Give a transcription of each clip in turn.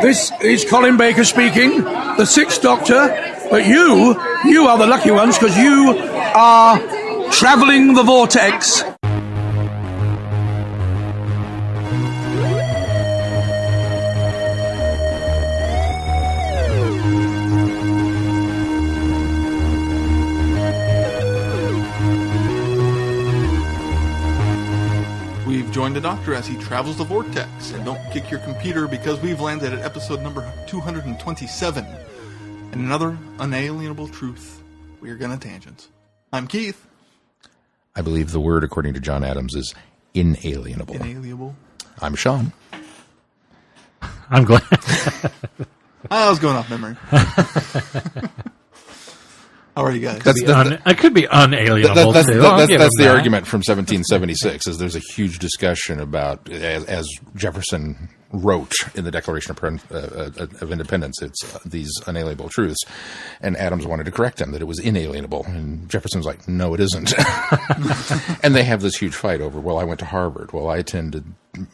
This is Colin Baker speaking, the Sixth Doctor, but you are the lucky ones because you are travelling the Vortex. Join the Doctor as he travels the Vortex, and don't kick your computer because we've landed at episode number 227. And another unalienable truth. We are gonna tangent. I'm Keith. I believe the word, according to John Adams, is inalienable. Inalienable. I'm Sean. I'm glad. I was going off memory. How are you guys? It could be unalienable. That's the argument from 1776. Is there's a huge discussion about, as Jefferson wrote in the Declaration of Independence, it's these unalienable truths, and Adams wanted to correct him that it was inalienable, and Jefferson was like, "No, it isn't." And they have this huge fight over. Well, I went to Harvard. Well, I attended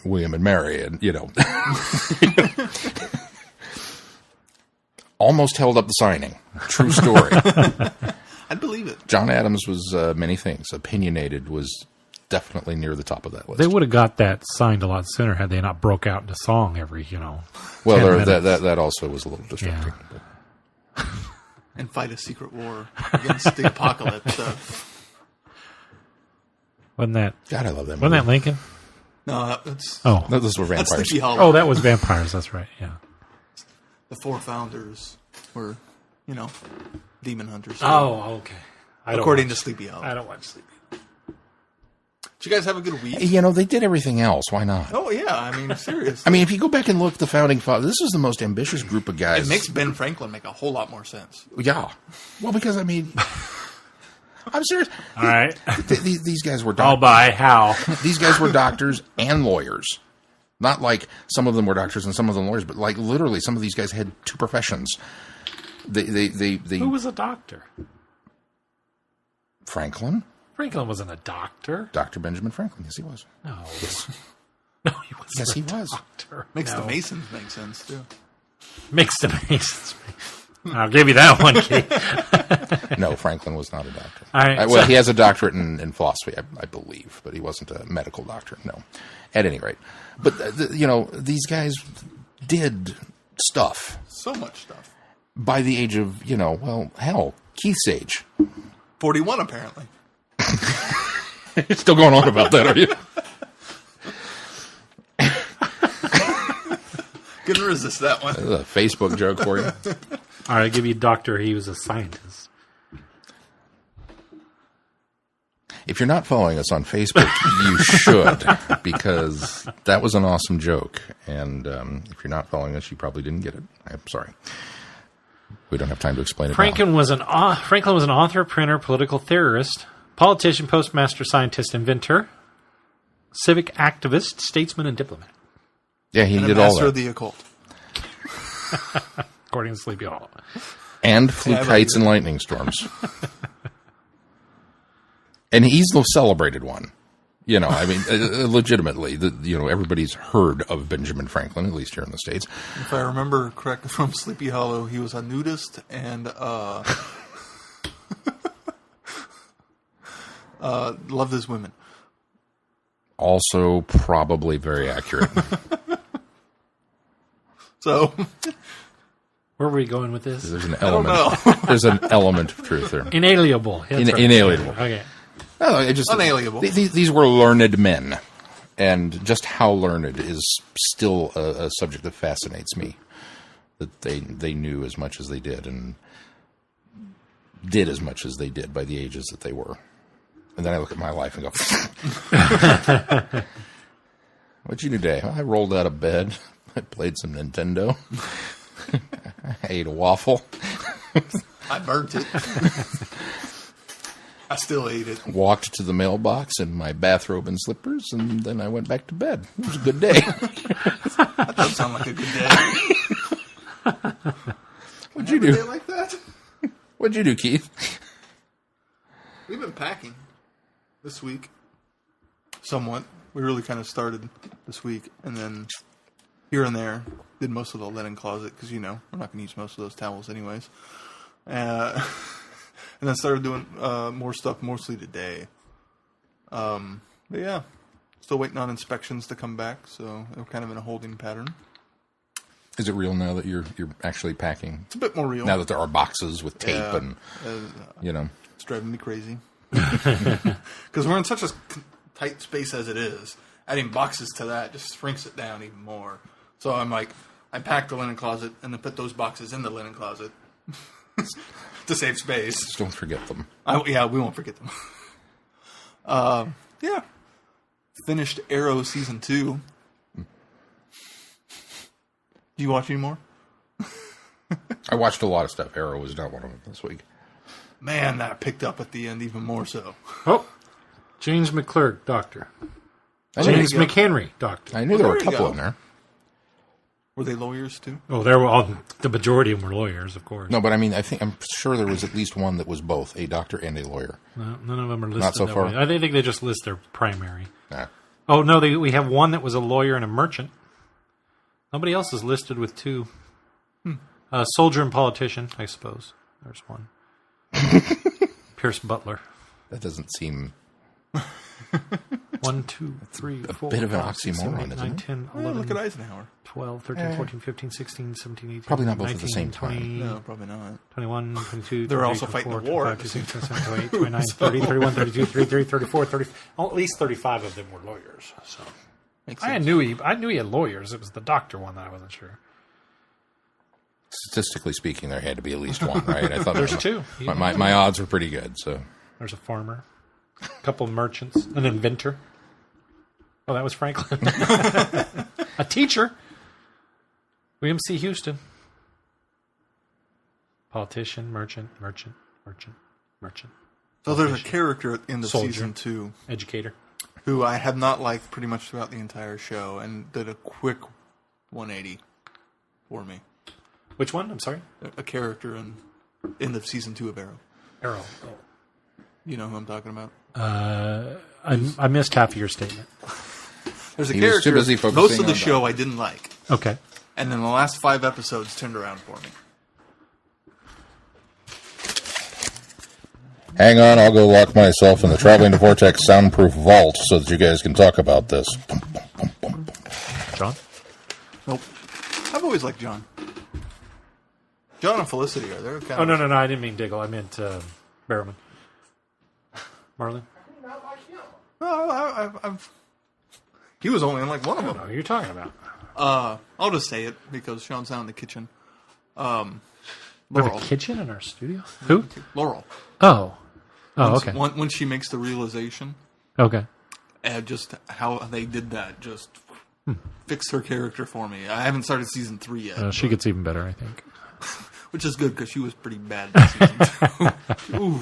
William and Mary, and almost held up the signing. True story. I'd believe it. John Adams was many things. Opinionated was definitely near the top of that list. They would have got that signed a lot sooner had they not broke out into song every, Well, that also was a little distracting. Yeah. And fight a secret war against the apocalypse. Wasn't that? God, I love that movie. Wasn't that Lincoln? No, that's... Oh. No, those were vampires. That's Sleepy Hollow. Oh, that was vampires. That's right, yeah. The four founders were, demon hunters. Oh, okay. According to Sleepy Hollow. I don't watch Sleepy. Did you guys have a good week? They did everything else. Why not? Oh, yeah. Seriously. If you go back and look at the Founding Fathers, this is the most ambitious group of guys. It makes Ben Franklin make a whole lot more sense. Yeah. Well, because, I'm serious. All right. These guys were I'll buy. How? These guys were doctors and lawyers. Not like some of them were doctors and some of them lawyers, but like literally some of these guys had two professions. They Who was a doctor? Franklin? Franklin wasn't a doctor. Dr. Benjamin Franklin. Yes, he was. No. Yes. No, he wasn't. Yes, he was. Doctor. Makes the Masons make sense, too. Makes the Masons I'll give you that one, Keith. No, Franklin was not a doctor. All right, well, he has a doctorate in philosophy, I believe, but he wasn't a medical doctor. No. At any rate. But, these guys did stuff. So much stuff. By the age of, Keith's age. 41, apparently. You're still going on about that, are you? Couldn't resist that one. That's a Facebook joke for you. All right, I'll give you doctor. He was a scientist. If you're not following us on Facebook, you should, because that was an awesome joke. And if you're not following us, you probably didn't get it. I'm sorry. We don't have time to explain it. Franklin was an author, printer, political theorist, politician, postmaster, scientist, inventor, civic activist, statesman, and diplomat. Yeah, he did all that. Master of the occult. According to Sleepy Hollow. And flew kites and lightning storms. And he's the celebrated one. Legitimately, everybody's heard of Benjamin Franklin, at least here in the States. If I remember correctly from Sleepy Hollow, he was a nudist and loved his women. Also probably very accurate. So... Where were we going with this? There's an element. There's an element of truth there. Inalienable. Inalienable. Okay. No, unalienable. These were learned men, and just how learned is still a subject that fascinates me. That they knew as much as they did, and did as much as they did by the ages that they were. And then I look at my life and go, "What'd you do today?" I rolled out of bed. I played some Nintendo. I ate a waffle. I burnt it. I still ate it. Walked to the mailbox in my bathrobe and slippers, and then I went back to bed. It was a good day. That does sound like a good day. What'd you do? A day like that? What'd you do, Keith? We've been packing this week. Somewhat. We really kind of started this week, and then here and there. Did most of the linen closet because, we're not going to use most of those towels anyways. And then started doing more stuff mostly today. But yeah, still waiting on inspections to come back, so we're kind of in a holding pattern. Is it real now that you're actually packing? It's a bit more real. Now that there are boxes with tape and, It's driving me crazy. Because we're in such a tight space as it is. Adding boxes to that just shrinks it down even more. So I'm like, I pack the linen closet and then put those boxes in the linen closet to save space. Just don't forget them. We won't forget them. Yeah. Finished Arrow Season 2. Do you watch any more? I watched a lot of stuff. Arrow was not one of them this week. Man, that picked up at the end even more so. Oh, James McClurg, Doctor. James McHenry, Doctor. I knew there were a there you couple go. in there. Were they lawyers too? Oh, the majority of them were lawyers, of course. No, but I mean, I'm sure there was at least one that was both a doctor and a lawyer. No, none of them are listed Not so that far. way. I think they just list their primary. Nah. Oh, no, we have one that was a lawyer and a merchant. Nobody else is listed with two. Soldier and politician, I suppose. There's one. Pierce Butler. That doesn't seem 1, 2, 3, 4, bit of an 5, 6, 7, oxymoron, 8, isn't 9, it? 10, Well, 11, look at Eisenhower. 12, 13, 14, 15, 16, 17, 18, Probably not both 19, at the same 20, time. No, probably not. 21, 22, They're 23, also fighting 24, the war 25, at the 26, same 27, 28, 29, 30, 31, 32, 33, 34, 30. At least 35 of them were lawyers. So Makes I sense. knew he had lawyers. It was the doctor one that I wasn't sure. Statistically speaking, there had to be at least one, right? I thought There's two. My odds were pretty good, so. There's a farmer, a couple of merchants, an inventor. Oh, that was Franklin. A teacher. William C. Houston. Politician, merchant. So there's a character at the end of Soldier. Season 2 Educator. who I have not liked pretty much throughout the entire show and did a quick 180 for me. Which one? I'm sorry? A character in end of Season 2 of Arrow. Arrow. You know who I'm talking about? I missed half of your statement. There's a He was too character busy focusing most of the on show I didn't like. Okay. And then the last 5 episodes turned around for me. Hang on, I'll go lock myself in the Traveling to Vortex soundproof vault so that you guys can talk about this. John? Nope. I've always liked John. John and Felicity are there. Oh, no. I didn't mean Diggle. I meant Barrowman. Marlon? No, he was only in like one of I them. don't know who you're talking about. I'll just say it because Sean's down in the kitchen. We have Laurel. a kitchen in our studio? Who? Laurel. Oh, okay. When she makes the realization, Okay. and just how they did that, just fixed her character for me. I haven't started Season 3 yet. She gets even better, I think. Which is good because she was pretty bad in Season 2. Ooh.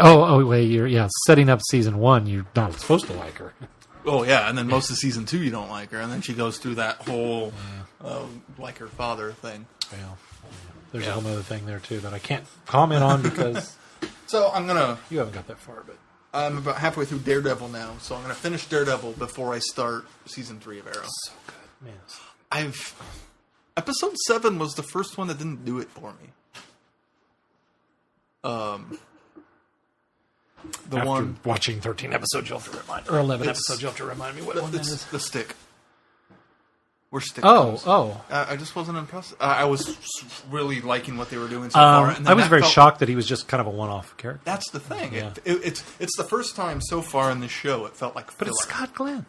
Oh, wait, setting up Season 1, you're not supposed to like her. Oh, yeah, and then most of Season 2 you don't like her, and then she goes through that whole like her father thing. Well, there's a whole other thing there, too, that I can't comment on because So I'm going to... you haven't got that far, but... I'm about halfway through Daredevil now, so I'm going to finish Daredevil before I start Season 3 of Arrow. So good. Man. Episode 7 was the first one that didn't do it for me. After watching 13 episodes, you'll have to remind or 11 episodes, you'll have to remind me what one that is. The stick. Where stick Oh, comes. oh. I just wasn't impressed. I was really liking what they were doing so far. And then I was that very felt- shocked that he was just kind of a one-off character. That's the thing. Yeah. It's the first time so far in this show it felt like But filler. it's Scott Glenn.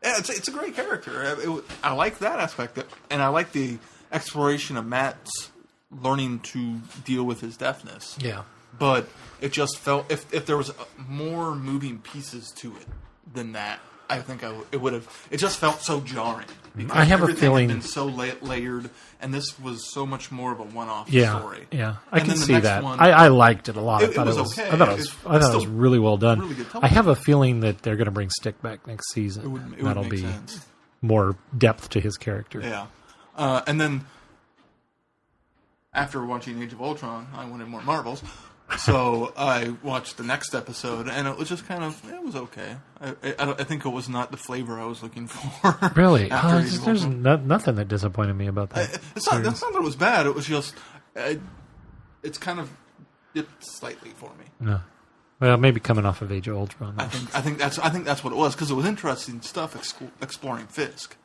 Yeah, it's a great character. I like that aspect, and I like the exploration of Matt's learning to deal with his deafness. Yeah. But it just felt if there was more moving pieces to it than that, I think it would have. It just felt so jarring. Because I have a everything feeling- had been so layered, and this was so much more of a one-off Yeah, story. yeah, I And can then the see next that. one- I liked it a lot. It I thought was it was okay. I thought it was Still really well done. really good I television. have a feeling that they're going to bring Stick back next season. It would That'll make be sense. more depth to his character. Yeah, and then after watching Age of Ultron, I wanted more Marvels. So I watched the next episode, and it was just it was okay. I think it was not the flavor I was looking for. Really? after Age of There's Ultron. nothing that disappointed me about that. That's not that it was bad. It was just it's kind of dipped slightly for me. No. Well, maybe coming off of Age of Ultron. I think that's what it was, because it was interesting stuff exploring Fisk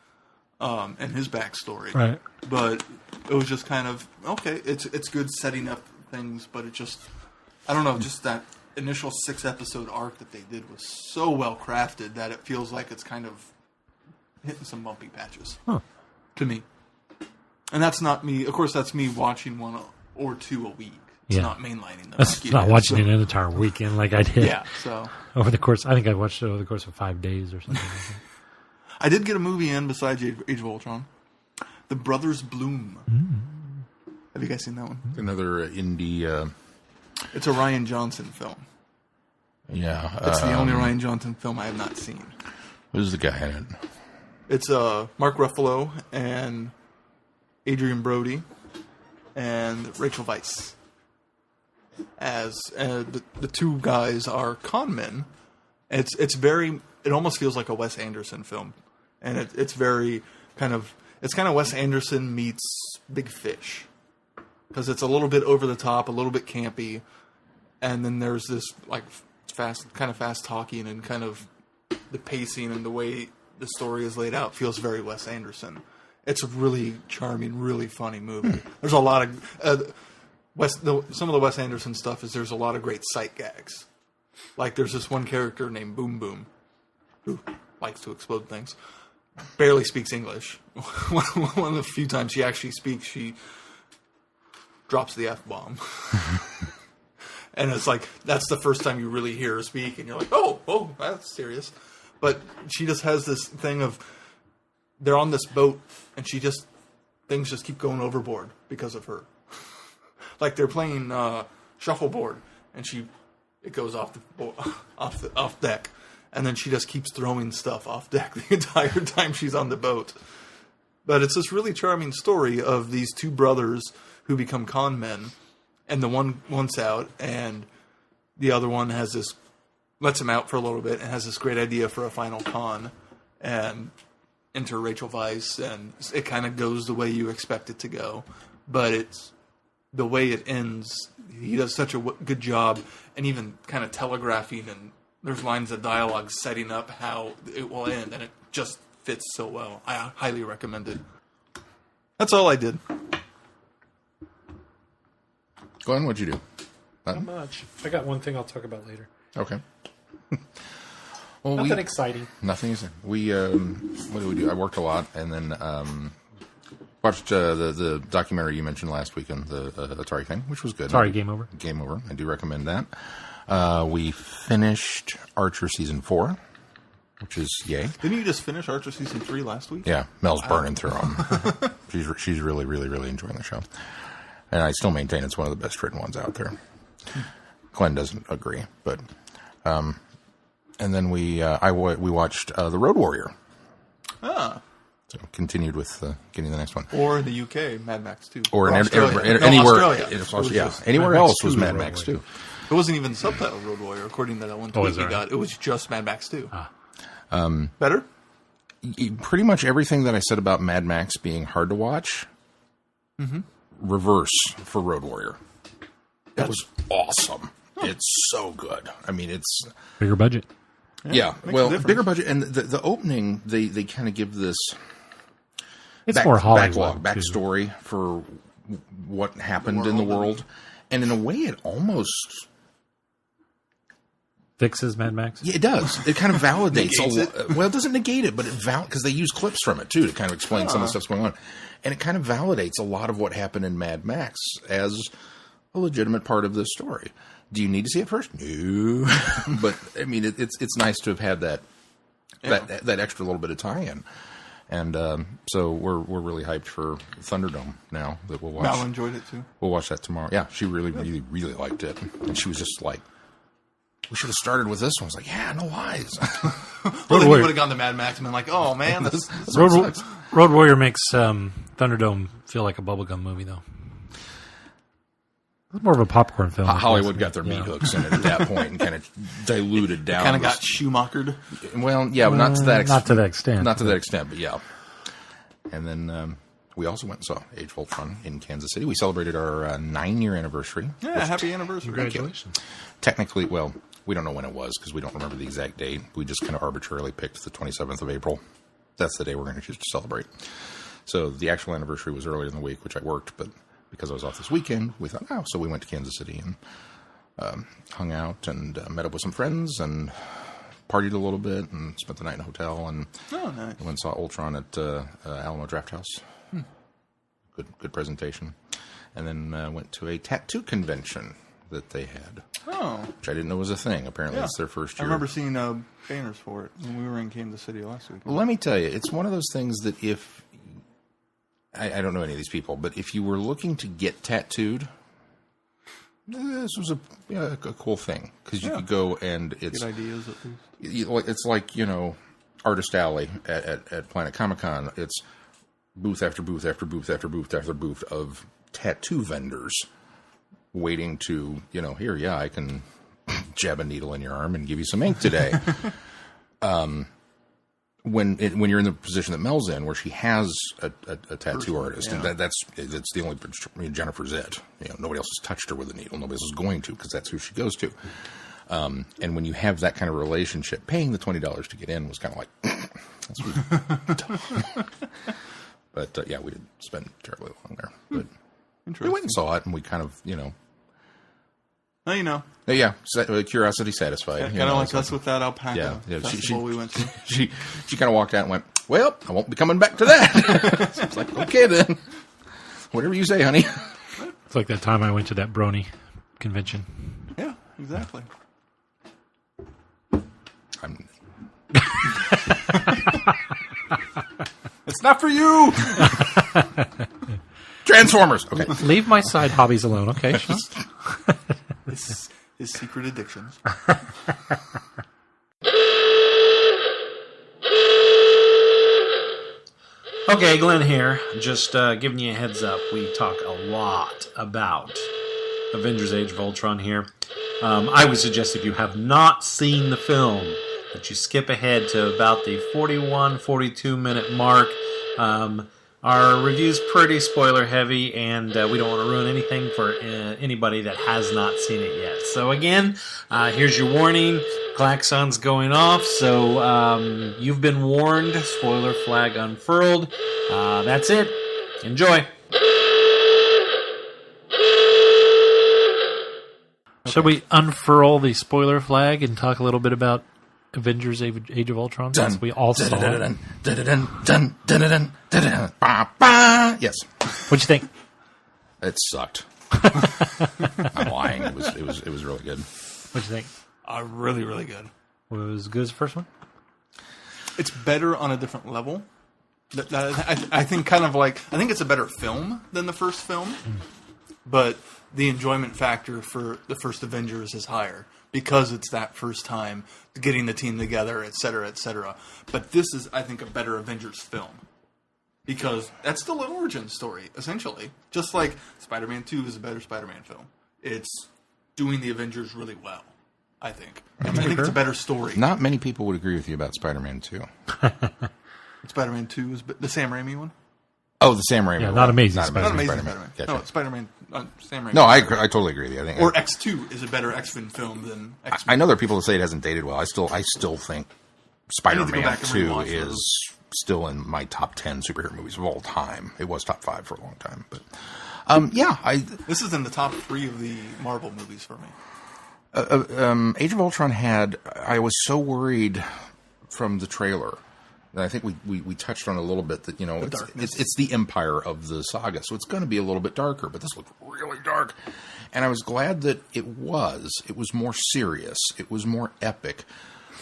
and his backstory. Right. But it was just kind of okay. It's good setting up things, but it just I don't know. Just that initial 6-episode arc that they did was so well crafted that it feels like it's kind of hitting some bumpy patches to me. And that's not me. Of course, that's me watching one or two a week. It's not mainlining them. That's not watching it an entire weekend like I did. Yeah, so over the course, I think I watched it over the course of 5 days or something. Like that. I did get a movie in besides Age of Ultron. The Brothers Bloom. Have you guys seen that one? Another indie. It's a Rian Johnson film. Yeah. It's the only Rian Johnson film I have not seen. Who's the guy in it? It's Mark Ruffalo and Adrian Brody and Rachel Weisz. As the two guys are con men. It's very. It almost feels like a Wes Anderson film, and it's very kind of. It's kind of Wes Anderson meets Big Fish, because it's a little bit over the top, a little bit campy, and then there's this like fast talking, and kind of the pacing and the way the story is laid out feels very Wes Anderson. It's a really charming, really funny movie. There's a lot of some of the Wes Anderson stuff is there's a lot of great sight gags. Like there's this one character named Boom Boom who likes to explode things. Barely speaks English. One of the few times she actually speaks, she drops the F-bomb. And it's like, that's the first time you really hear her speak, and you're like, oh, that's serious. But she just has this thing of, they're on this boat, and things just keep going overboard because of her. Like they're playing shuffleboard, and it goes off deck. And then she just keeps throwing stuff off deck the entire time she's on the boat. But it's this really charming story of these two brothers who become con men. And the one wants out, and the other one lets him out for a little bit, and has this great idea for a final con. And enter Rachel Weisz, and it kind of goes the way you expect it to go. But the way it ends, he does such a good job, and even kind of telegraphing, and there's lines of dialogue setting up how it will end, and it just fits so well. I highly recommend it. That's all I did. Glenn, what'd you do? Not much. I got one thing I'll talk about later. Okay. Well, Nothing exciting. Nothing is. What did we do? I worked a lot, and then watched the documentary you mentioned last weekend, the Atari thing, which was good. Sorry, Game Over. Game Over. I do recommend that. We finished Archer Season 4, which is yay. Didn't you just finish Archer Season 3 last week? Yeah, Mel's burning through them. She's really, really, really enjoying the show. And I still maintain it's one of the best written ones out there. Glenn doesn't agree, but... and then we watched The Road Warrior. Ah. So continued with getting the next one. Or in the UK, Mad Max 2. Or Australia. anywhere. Australia. Anywhere Mad Max else 2, was Mad Road Max Warrior. 2. It wasn't even subtitled Road Warrior, according to that one tweet we got. It was just Mad Max 2. Better? Pretty much everything that I said about Mad Max being hard to watch, reverse for Road Warrior. That was awesome. It's so good. I mean, it's... Bigger budget. Yeah, well, bigger budget. And the opening, they kind of give this... It's more Hollywood. Backstory for what happened in the world. And in a way, it almost... Fixes Mad Max? Yeah, it does. It kind of validates well, it doesn't negate it, but it because they use clips from it too to kind of explain some of the stuff's going on, and it kind of validates a lot of what happened in Mad Max as a legitimate part of this story. Do you need to see it first? No, but I mean, it's nice to have had that extra little bit of tie-in, and so we're really hyped for Thunderdome now that we'll watch. Mal enjoyed it too. We'll watch that tomorrow. Yeah, she really, really, really liked it, and she was just like, we should have started with this one. I was like, yeah, no lies. Well, then you would have gone to Mad Max and been like, oh, man, this Road Warrior makes Thunderdome feel like a bubblegum movie, though. It's more of a popcorn film. Hollywood got their meat hooks in it at that point and kind of diluted down. Kind of got Schumachered. Well, yeah, but not to that extent. Not to that extent. Not to that extent, but yeah. And then we also went and saw Age of Ultron in Kansas City. We celebrated our 9-year anniversary. Yeah, happy anniversary. Congratulations. Technically, well, we don't know when it was because we don't remember the exact date. We just kind of arbitrarily picked the 27th of April. That's the day we're going to choose to celebrate. So the actual anniversary was earlier in the week, which I worked, but because I was off this weekend, we thought, so we went to Kansas City and hung out and met up with some friends and partied a little bit and spent the night in a hotel and nice. went and saw Ultron at Alamo Draft House. Good presentation. And then went to a tattoo convention that they had, which I didn't know was a thing. Apparently, it's their first year. I remember seeing banners for it when we were in Kansas City last week. Let me tell you, it's one of those things that if I don't know any of these people, but if you were looking to get tattooed, this was a cool thing because you could go and it's good ideas at least. It's like Artist Alley at Planet Comic-Con. It's booth after booth after booth after booth after booth of tattoo vendors waiting to here I can jab a needle in your arm and give you some ink today. When you're in the position that Mel's in, where she has a tattoo artist, and that's the only Jennifer's it. Nobody else has touched her with a needle. Nobody else is going to because that's who she goes to. And when you have that kind of relationship, paying the $20 to get in was kind of like that's what But we didn't spend terribly long there. But we went and saw it, and we kind of Yeah, curiosity satisfied. Kind of like us with that alpaca festival we went to. She kind of walked out and went, well, I won't be coming back to that. So it's like, okay then. Whatever you say, honey. It's like that time I went to that Brony convention. Yeah, exactly. It's not for you! Transformers! Okay. Leave my side hobbies alone, okay? His secret addictions. Okay, Glenn here. Just giving you a heads up. We talk a lot about Avengers Age of Ultron here. I would suggest if you have not seen the film that you skip ahead to about the 42 minute mark. Our review's pretty spoiler heavy, and we don't want to ruin anything for anybody that has not seen it yet. So again, here's your warning. Klaxon's going off, so you've been warned. Spoiler flag unfurled. That's it. Enjoy. Should we unfurl the spoiler flag and talk a little bit about Avengers Age of Ultron? Since we all saw it. Yes. What'd you think? It sucked. I'm lying. It was really good. What'd you think? Really, really good. Was it good as the first one? It's better on a different level. I think I think it's a better film than the first film, but the enjoyment factor for the first Avengers is higher because it's that first time getting the team together, et cetera, et cetera. But this is, I think, a better Avengers film because that's still an origin story, essentially. Just like Spider-Man 2 is a better Spider-Man film. It's doing the Avengers really well, I think. I think it's a better story. Not many people would agree with you about Spider-Man 2. Spider-Man 2 is the Sam Raimi one? Oh, the Sam Raimi one. Not Amazing Not Spider-Man. Amazing Spider-Man. Spider-Man. No, Spider-Man, Sam Raimi. No, I totally agree with you. I think, or X2 is a better X-Men film than X-Men. I know there are people that say it hasn't dated well. I still think Spider-Man 2 is still in my top 10 superhero movies of all time. It was top 5 for a long time. But this is in the top 3 of the Marvel movies for me. Age of Ultron I was so worried from the trailer. And I think we touched on a little bit that, it's the empire of the saga, so it's going to be a little bit darker, but this looked really dark. And I was glad that it was more serious. It was more epic.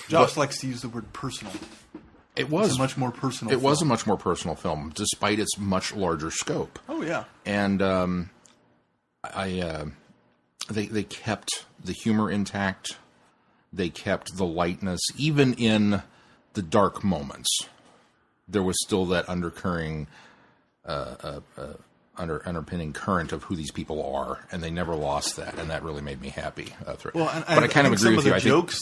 Josh likes to use the word personal. It was a much more personal film. It was a much more personal film, despite its much larger scope. Oh, yeah. And they kept the humor intact. They kept the lightness, even in the dark moments. There was still that undercurring underpinning current of who these people are, and they never lost that, and that really made me happy. Well, but I kind of agree with you. Some of the jokes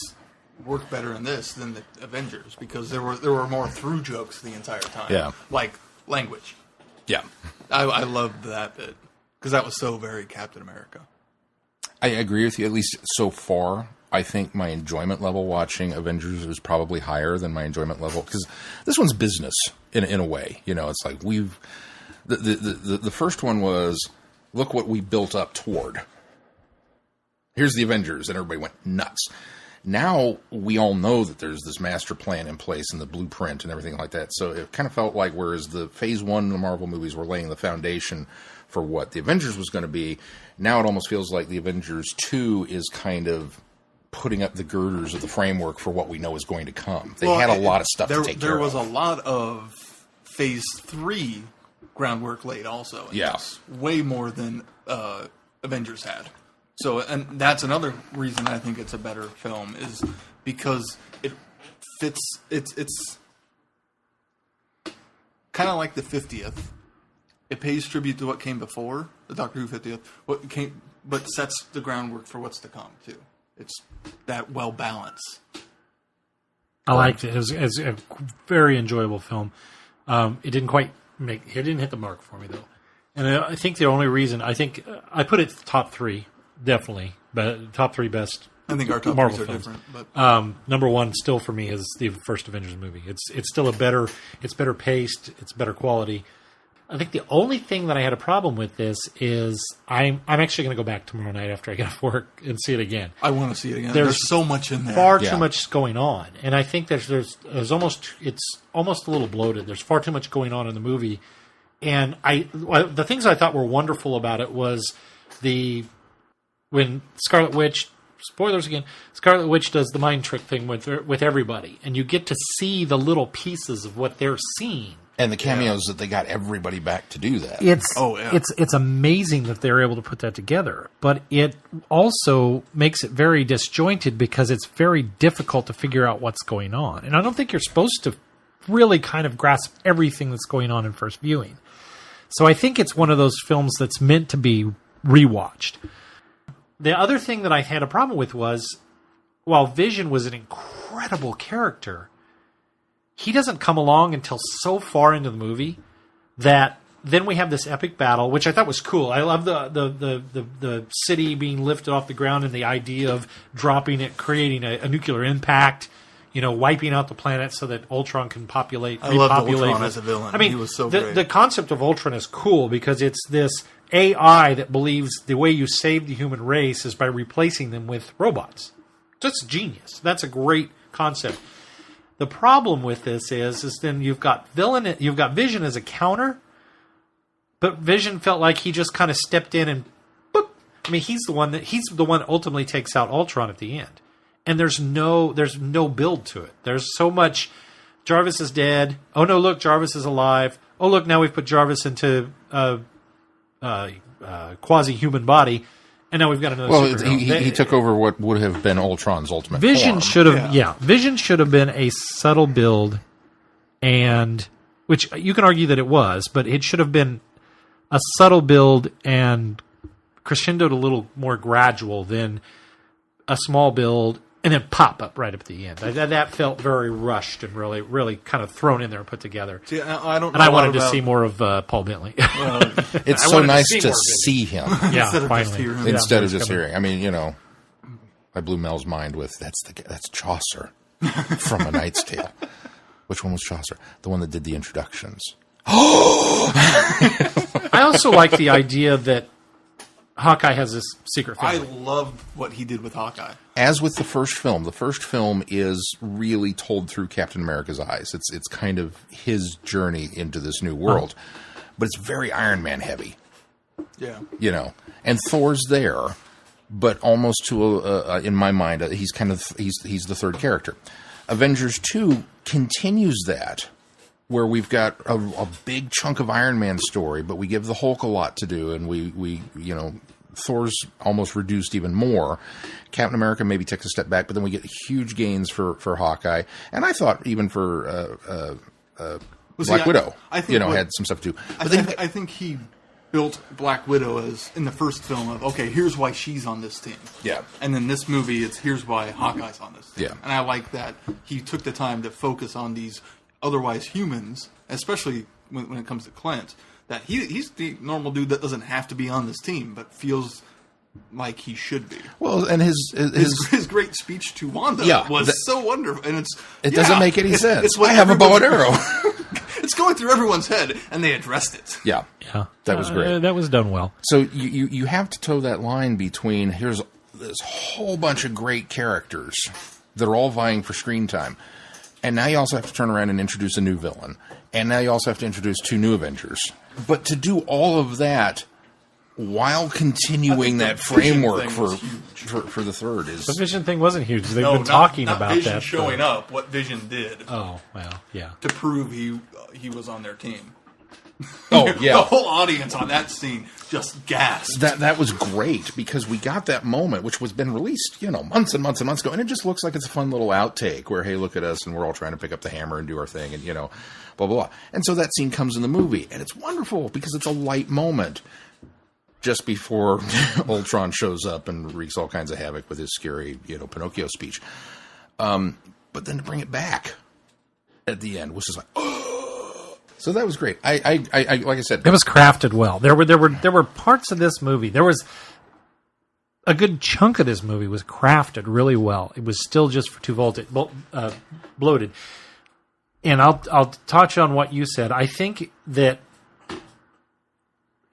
work better in this than the Avengers because there were more through jokes the entire time. Yeah, like language. Yeah, I loved that bit because that was so very Captain America. I agree with you, at least so far. I think my enjoyment level watching Avengers is probably higher than my enjoyment level because this one's business in a way. You know, it's like the first one was, look what we built up toward. Here's the Avengers, and everybody went nuts. Now we all know that there's this master plan in place and the blueprint and everything like that. So it kind of felt like whereas the Phase 1 of the Marvel movies were laying the foundation for what the Avengers was going to be, now it almost feels like the Avengers 2 is kind of putting up the girders of the framework for what we know is going to come. They had a lot of stuff to take care of. There was a lot of Phase 3 groundwork laid also. Yes. Way more than Avengers had. So, and that's another reason I think it's a better film is because it fits. It's kind of like the 50th. It pays tribute to what came before the Doctor Who 50th, but sets the groundwork for what's to come too. It's that well balanced. I liked it. It was a very enjoyable film. It didn't quite it didn't hit the mark for me though, and I think the only reason I put it top 3. Definitely, but top 3 best. I think our top Marvel 3s are films. different, but number 1 still for me is the first Avengers movie. It's still it's better paced, it's better quality. I think the only thing that I had a problem with this is I'm actually going to go back tomorrow night after I get off work and see it again. I want to see it again. There's so much in there, far too much going on, and I think it's almost a little bloated. There's far too much going on in the movie, and the things I thought were wonderful about it was when Scarlet Witch, spoilers again, Scarlet Witch does the mind trick thing with everybody, and you get to see the little pieces of what they're seeing. And the cameos that they got everybody back to do that. It's amazing that they're able to put that together, but it also makes it very disjointed because it's very difficult to figure out what's going on. And I don't think you're supposed to really kind of grasp everything that's going on in first viewing. So I think it's one of those films that's meant to be rewatched. The other thing that I had a problem with was, while Vision was an incredible character, he doesn't come along until so far into the movie that then we have this epic battle, which I thought was cool. I love the city being lifted off the ground and the idea of dropping it, creating a nuclear impact, wiping out the planet so that Ultron can repopulate. I love Ultron as a villain. I mean, he was so great. The concept of Ultron is cool because it's this AI that believes the way you save the human race is by replacing them with robots. That's genius. That's a great concept. The problem with this is then you've got Vision as a counter, but Vision felt like he just kind of stepped in and boop. I mean, he's the one that ultimately takes out Ultron at the end. And there's no build to it. There's so much Jarvis is dead. Oh no, look, Jarvis is alive. Oh look, now we've put Jarvis into quasi-human body, and now we've got another. Well, he took over what would have been Ultron's ultimate Vision form. should have, Vision should have been a subtle build, and which you can argue that it was, but it should have been a subtle build and crescendoed a little more gradual than a small build and then pop up right up at the end. That felt very rushed and really, really kind of thrown in there and put together. See, I don't. And I wanted to see more of Paul Bentley. It's so nice to see him instead of just hearing. I mean, I blew Mel's mind with that's Chaucer from A Knight's Tale. Which one was Chaucer? The one that did the introductions. I also like the idea that Hawkeye has this secret family. I love what he did with Hawkeye. As with the first film is really told through Captain America's eyes. It's kind of his journey into this new world. But it's very Iron Man heavy. Yeah. And Thor's there, but almost to in my mind, he's the third character. Avengers 2 continues that, where we've got a big chunk of Iron Man story, but we give the Hulk a lot to do, and we Thor's almost reduced even more. Captain America maybe takes a step back, but then we get huge gains for Hawkeye, and I thought even for Black Widow, I think had some stuff to do. But I think he built Black Widow as in the first film of, okay, here's why she's on this team. Yeah. And then this movie, it's here's why Hawkeye's on this team. Yeah. And I like that he took the time to focus on these otherwise humans, especially when it comes to Clint, that he's the normal dude that doesn't have to be on this team, but feels like he should be. Well, and his great speech to Wanda was so wonderful, and it doesn't make any sense. It's what I have a bow and arrow. It's going through everyone's head, and they addressed it. Yeah, that was great. That was done well. So you have to toe that line between here's this whole bunch of great characters that are all vying for screen time, and now you also have to turn around and introduce a new villain, and now you also have to introduce 2 new Avengers. But to do all of that while continuing that framework for the third is... The Vision thing wasn't huge. They've been not talking about Vision that. showing up, what Vision did. Oh, well, yeah. To prove he was on their team. Oh, yeah. The whole audience on that scene just gasped. That was great because we got that moment, which was been released, months and months and months ago, and it just looks like it's a fun little outtake where, hey, look at us, and we're all trying to pick up the hammer and do our thing, and, blah, blah, blah. And so that scene comes in the movie, and it's wonderful because it's a light moment just before Ultron shows up and wreaks all kinds of havoc with his scary, Pinocchio speech. But then to bring it back at the end was just like, oh. So that was great. I like I said, it was crafted well. There were parts of this movie. There was a good chunk of this movie was crafted really well. It was still just for bloated. And I'll touch on what you said. I think that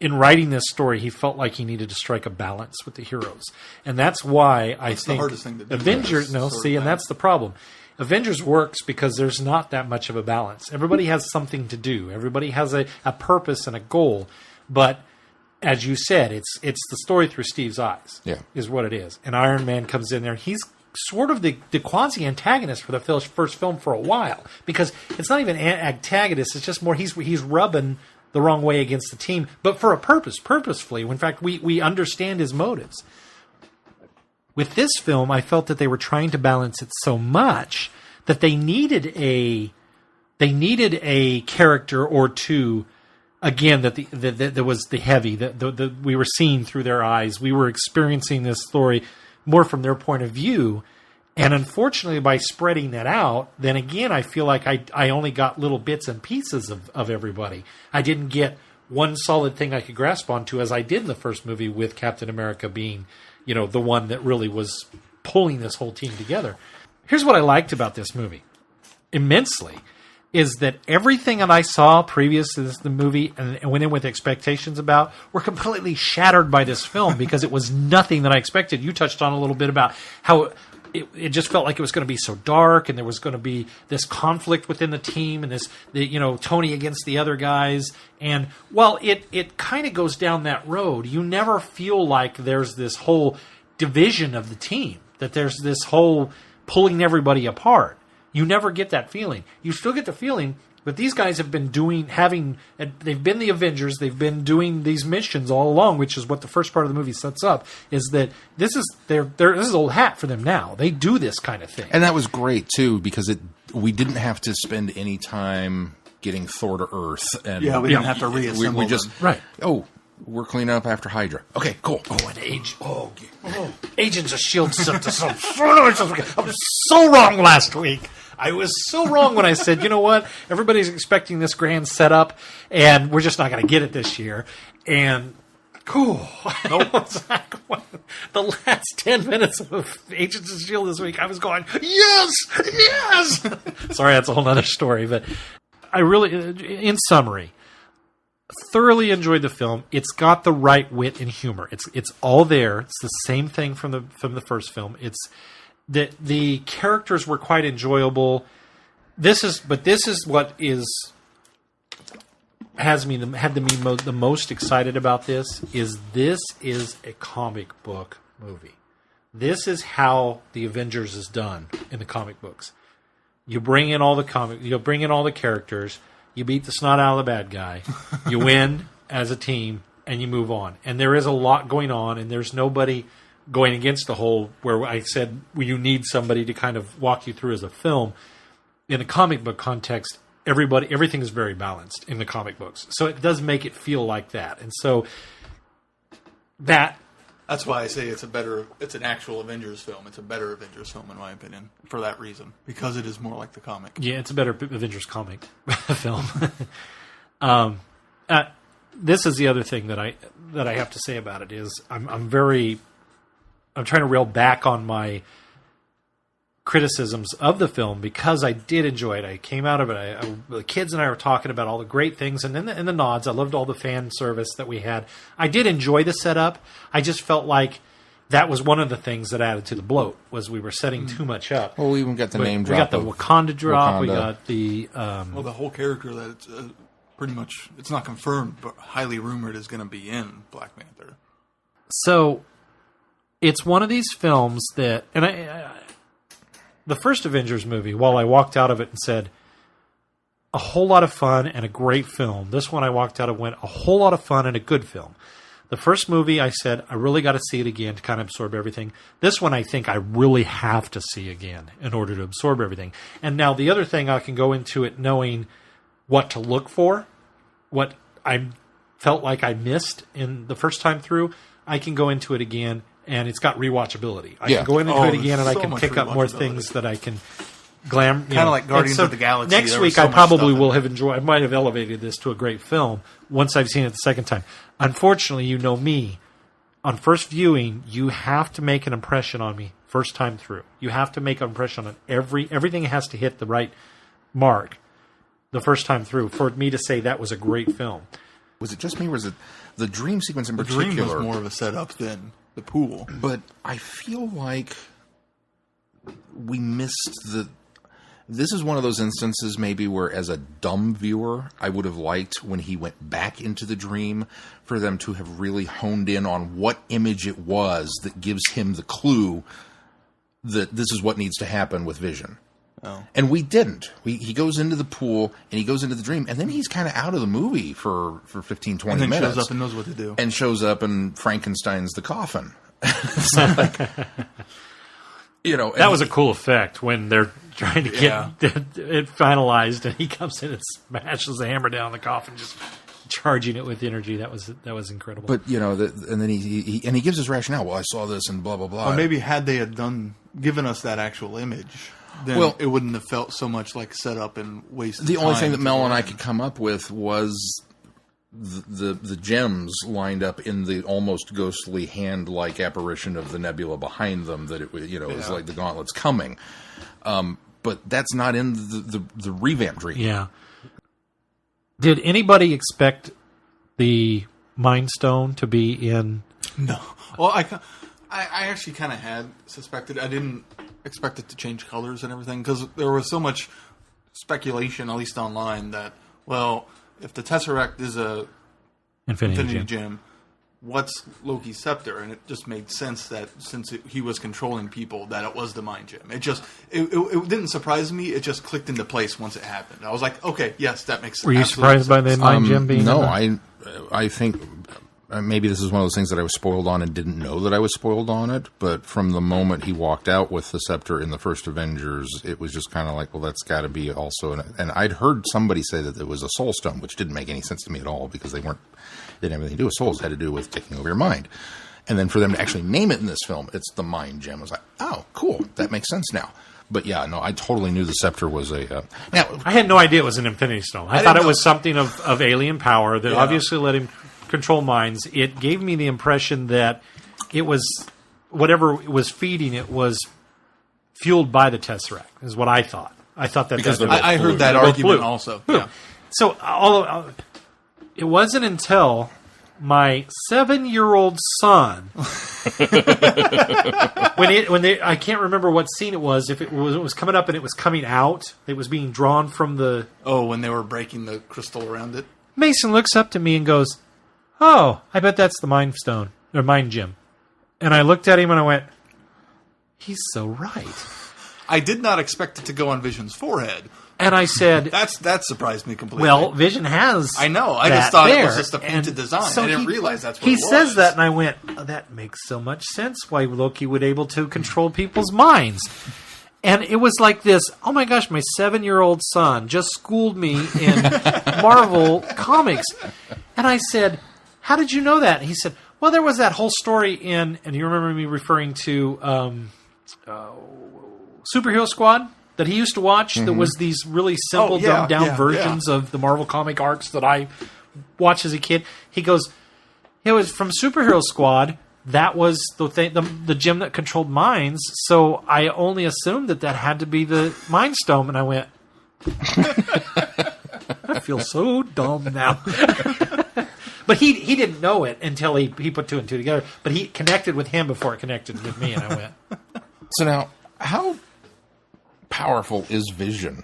in writing this story, he felt like he needed to strike a balance with the heroes, and that's why I think the hardest thing to do. Avengers. And that's the problem. Avengers works because there's not that much of a balance. Everybody has something to do. Everybody has a purpose and a goal. But as you said, it's the story through Steve's eyes. Yeah. Is what it is. And Iron Man comes in there. He's sort of the quasi-antagonist for the first film for a while, because it's not even antagonist. It's just more he's rubbing the wrong way against the team, but for a purposefully. In fact, we understand his motives. With this film, I felt that they were trying to balance it so much that they needed a character or two. Again, that there was the heavy that we were seeing through their eyes. We were experiencing this story more from their point of view. And unfortunately, by spreading that out, then again, I feel like I only got little bits and pieces of everybody. I didn't get one solid thing I could grasp onto, as I did in the first movie with Captain America being, the one that really was pulling this whole team together. Here's what I liked about this movie immensely, is that everything that I saw previous to the movie and went in with expectations about were completely shattered by this film because it was nothing that I expected. You touched on a little bit about how it just felt like it was going to be so dark, and there was going to be this conflict within the team, and Tony against the other guys. And while it kind of goes down that road, you never feel like there's this whole division of the team, that there's this whole pulling everybody apart. You never get that feeling. You still get the feeling that these guys have been they've been the Avengers, they've been doing these missions all along, which is what the first part of the movie sets up, is that this is old hat for them now. They do this kind of thing. And that was great, too, because we didn't have to spend any time getting Thor to Earth. And we didn't have to reassemble we just, them. Right. Oh, we're cleaning up after Hydra. Okay, cool. Oh, and Agents of S.H.I.E.L.D. sucked us up. I was so wrong last week. I was so wrong when I said, you know what? Everybody's expecting this grand setup, and we're just not going to get it this year. And cool. The last 10 minutes of Agents of S.H.I.E.L.D. this week, I was going, yes! Sorry, that's a whole other story. But I really, in summary, thoroughly enjoyed the film. It's got the right wit and humor. It's all there. It's the same thing from the first film. It's that the characters were quite enjoyable. This is what had me the most excited about this is a comic book movie. This is how the Avengers is done in the comic books. You bring in all the characters, you beat the snot out of the bad guy, you win as a team, and you move on. And there is a lot going on, and there's nobody going against the whole where I said you need somebody to kind of walk you through as a film. In a comic book context, everything is very balanced in the comic books. So it does make it feel like that. And so that's why I say it's an actual Avengers film. It's a better Avengers film, in my opinion, for that reason. Because it is more like the comic. Yeah, it's a better Avengers comic film. This is the other thing that I have to say about it is I'm trying to rail back on my criticisms of the film because I did enjoy it. I came out of it. The kids and I were talking about all the great things and the nods. I loved all the fan service that we had. I did enjoy the setup. I just felt like that was one of the things that added to the bloat was we were setting too much up. Well, we even got the name drop. We got the Wakanda drop. Wakanda. We got the the whole character that it's pretty much, it's not confirmed, but highly rumored is going to be in Black Panther. So it's one of these films that, and the first Avengers movie, while I walked out of it and said, a whole lot of fun and a great film, this one I walked out of went, a whole lot of fun and a good film. The first movie, I said, I really got to see it again to kind of absorb everything. This one, I think I really have to see again in order to absorb everything. And now the other thing, I can go into it knowing what to look for, what I felt like I missed in the first time through. I can go into it again, and it's got rewatchability. I can go into it again, and I can pick up more things that I can kind of like Guardians of the Galaxy. Next week, I probably will have enjoyed. I might have elevated this to a great film once I've seen it the second time. Unfortunately, you know me. On first viewing, you have to make an impression on me first time through. You have to make an impression on everything has to hit the right mark the first time through for me to say that was a great film. Was it just me, or was it the dream sequence in particular? The dream was more of a setup than the pool. But I feel like we missed the... This is one of those instances maybe where, as a dumb viewer, I would have liked when he went back into the dream for them to have really honed in on what image it was that gives him the clue that this is what needs to happen with Vision. Oh. And we didn't. He goes into the pool, and he goes into the dream, and then he's kind of out of the movie for 15, 20 minutes. And then shows up and knows what to do. And shows up and Frankenstein's the coffin. So like, that was a cool effect when they're trying to get it finalized, and he comes in and smashes the hammer down the coffin, just charging it with energy. That was incredible. But and then he gives his rationale. Well, I saw this and blah blah blah. Or maybe had they given us that actual image, then it wouldn't have felt so much like setup and wasted. The only thing that Mel and I could come up with was the gems lined up in the almost ghostly hand-like apparition of the nebula behind them. That it was like the gauntlet's coming. But that's not in the revamp dream. Yeah. Did anybody expect the Mind Stone to be in? No. Well, I actually kind of had suspected. I didn't expect it to change colors and everything because there was so much speculation, at least online, that if the Tesseract is a Infinity Gem, what's Loki's scepter? And it just made sense that since he was controlling people, that it was the Mind Gem. It didn't surprise me. It just clicked into place once it happened. I was like, okay, yes, that makes sense. Were you surprised by the Mind Gem being? No, I think maybe this is one of those things that I was spoiled on and didn't know that I was spoiled on it. But from the moment he walked out with the scepter in the first Avengers, it was just kind of like, well, that's got to be also. And I'd heard somebody say that it was a Soul Stone, which didn't make any sense to me at all because they didn't have anything to do with souls. It had to do with taking over your mind. And then for them to actually name it in this film, it's the Mind Gem. I was like, oh, cool. That makes sense now. But yeah, no, I totally knew the scepter was a... now, I had no idea it was an Infinity Stone. I thought it was something of alien power that obviously let him control minds. It gave me the impression that it was... whatever was feeding it was fueled by the Tesseract, is what I thought. I thought that... Because I heard that argument also. Yeah. So, it wasn't until my 7-year-old son, I can't remember what scene it was. If it was coming up and it was coming out, it was being drawn from the. Oh, when they were breaking the crystal around it. Mason looks up to me and goes, "Oh, I bet that's the Mind Stone or Mind Gem." And I looked at him and I went, "He's so right." I did not expect it to go on Vision's forehead. And I said... That surprised me completely. Well, Vision has I know. I just thought it was just a painted design. So I didn't realize that's what it was. He says that, and I went, that makes so much sense why Loki would able to control people's minds. And it was like this, oh my gosh, my 7-year-old son just schooled me in Marvel Comics. And I said, how did you know that? And he said, well, there was that whole story in, and you remember me referring to Superhero Squad that he used to watch that was these really simple, dumbed-down versions of the Marvel comic arcs that I watched as a kid. He goes, it was from Superhero Squad. That was the gem that controlled minds, so I only assumed that had to be the Mind Stone, and I went, I feel so dumb now. But he didn't know it until he put 2 and 2 together, but he connected with him before it connected with me, and I went. So now, how powerful is Vision?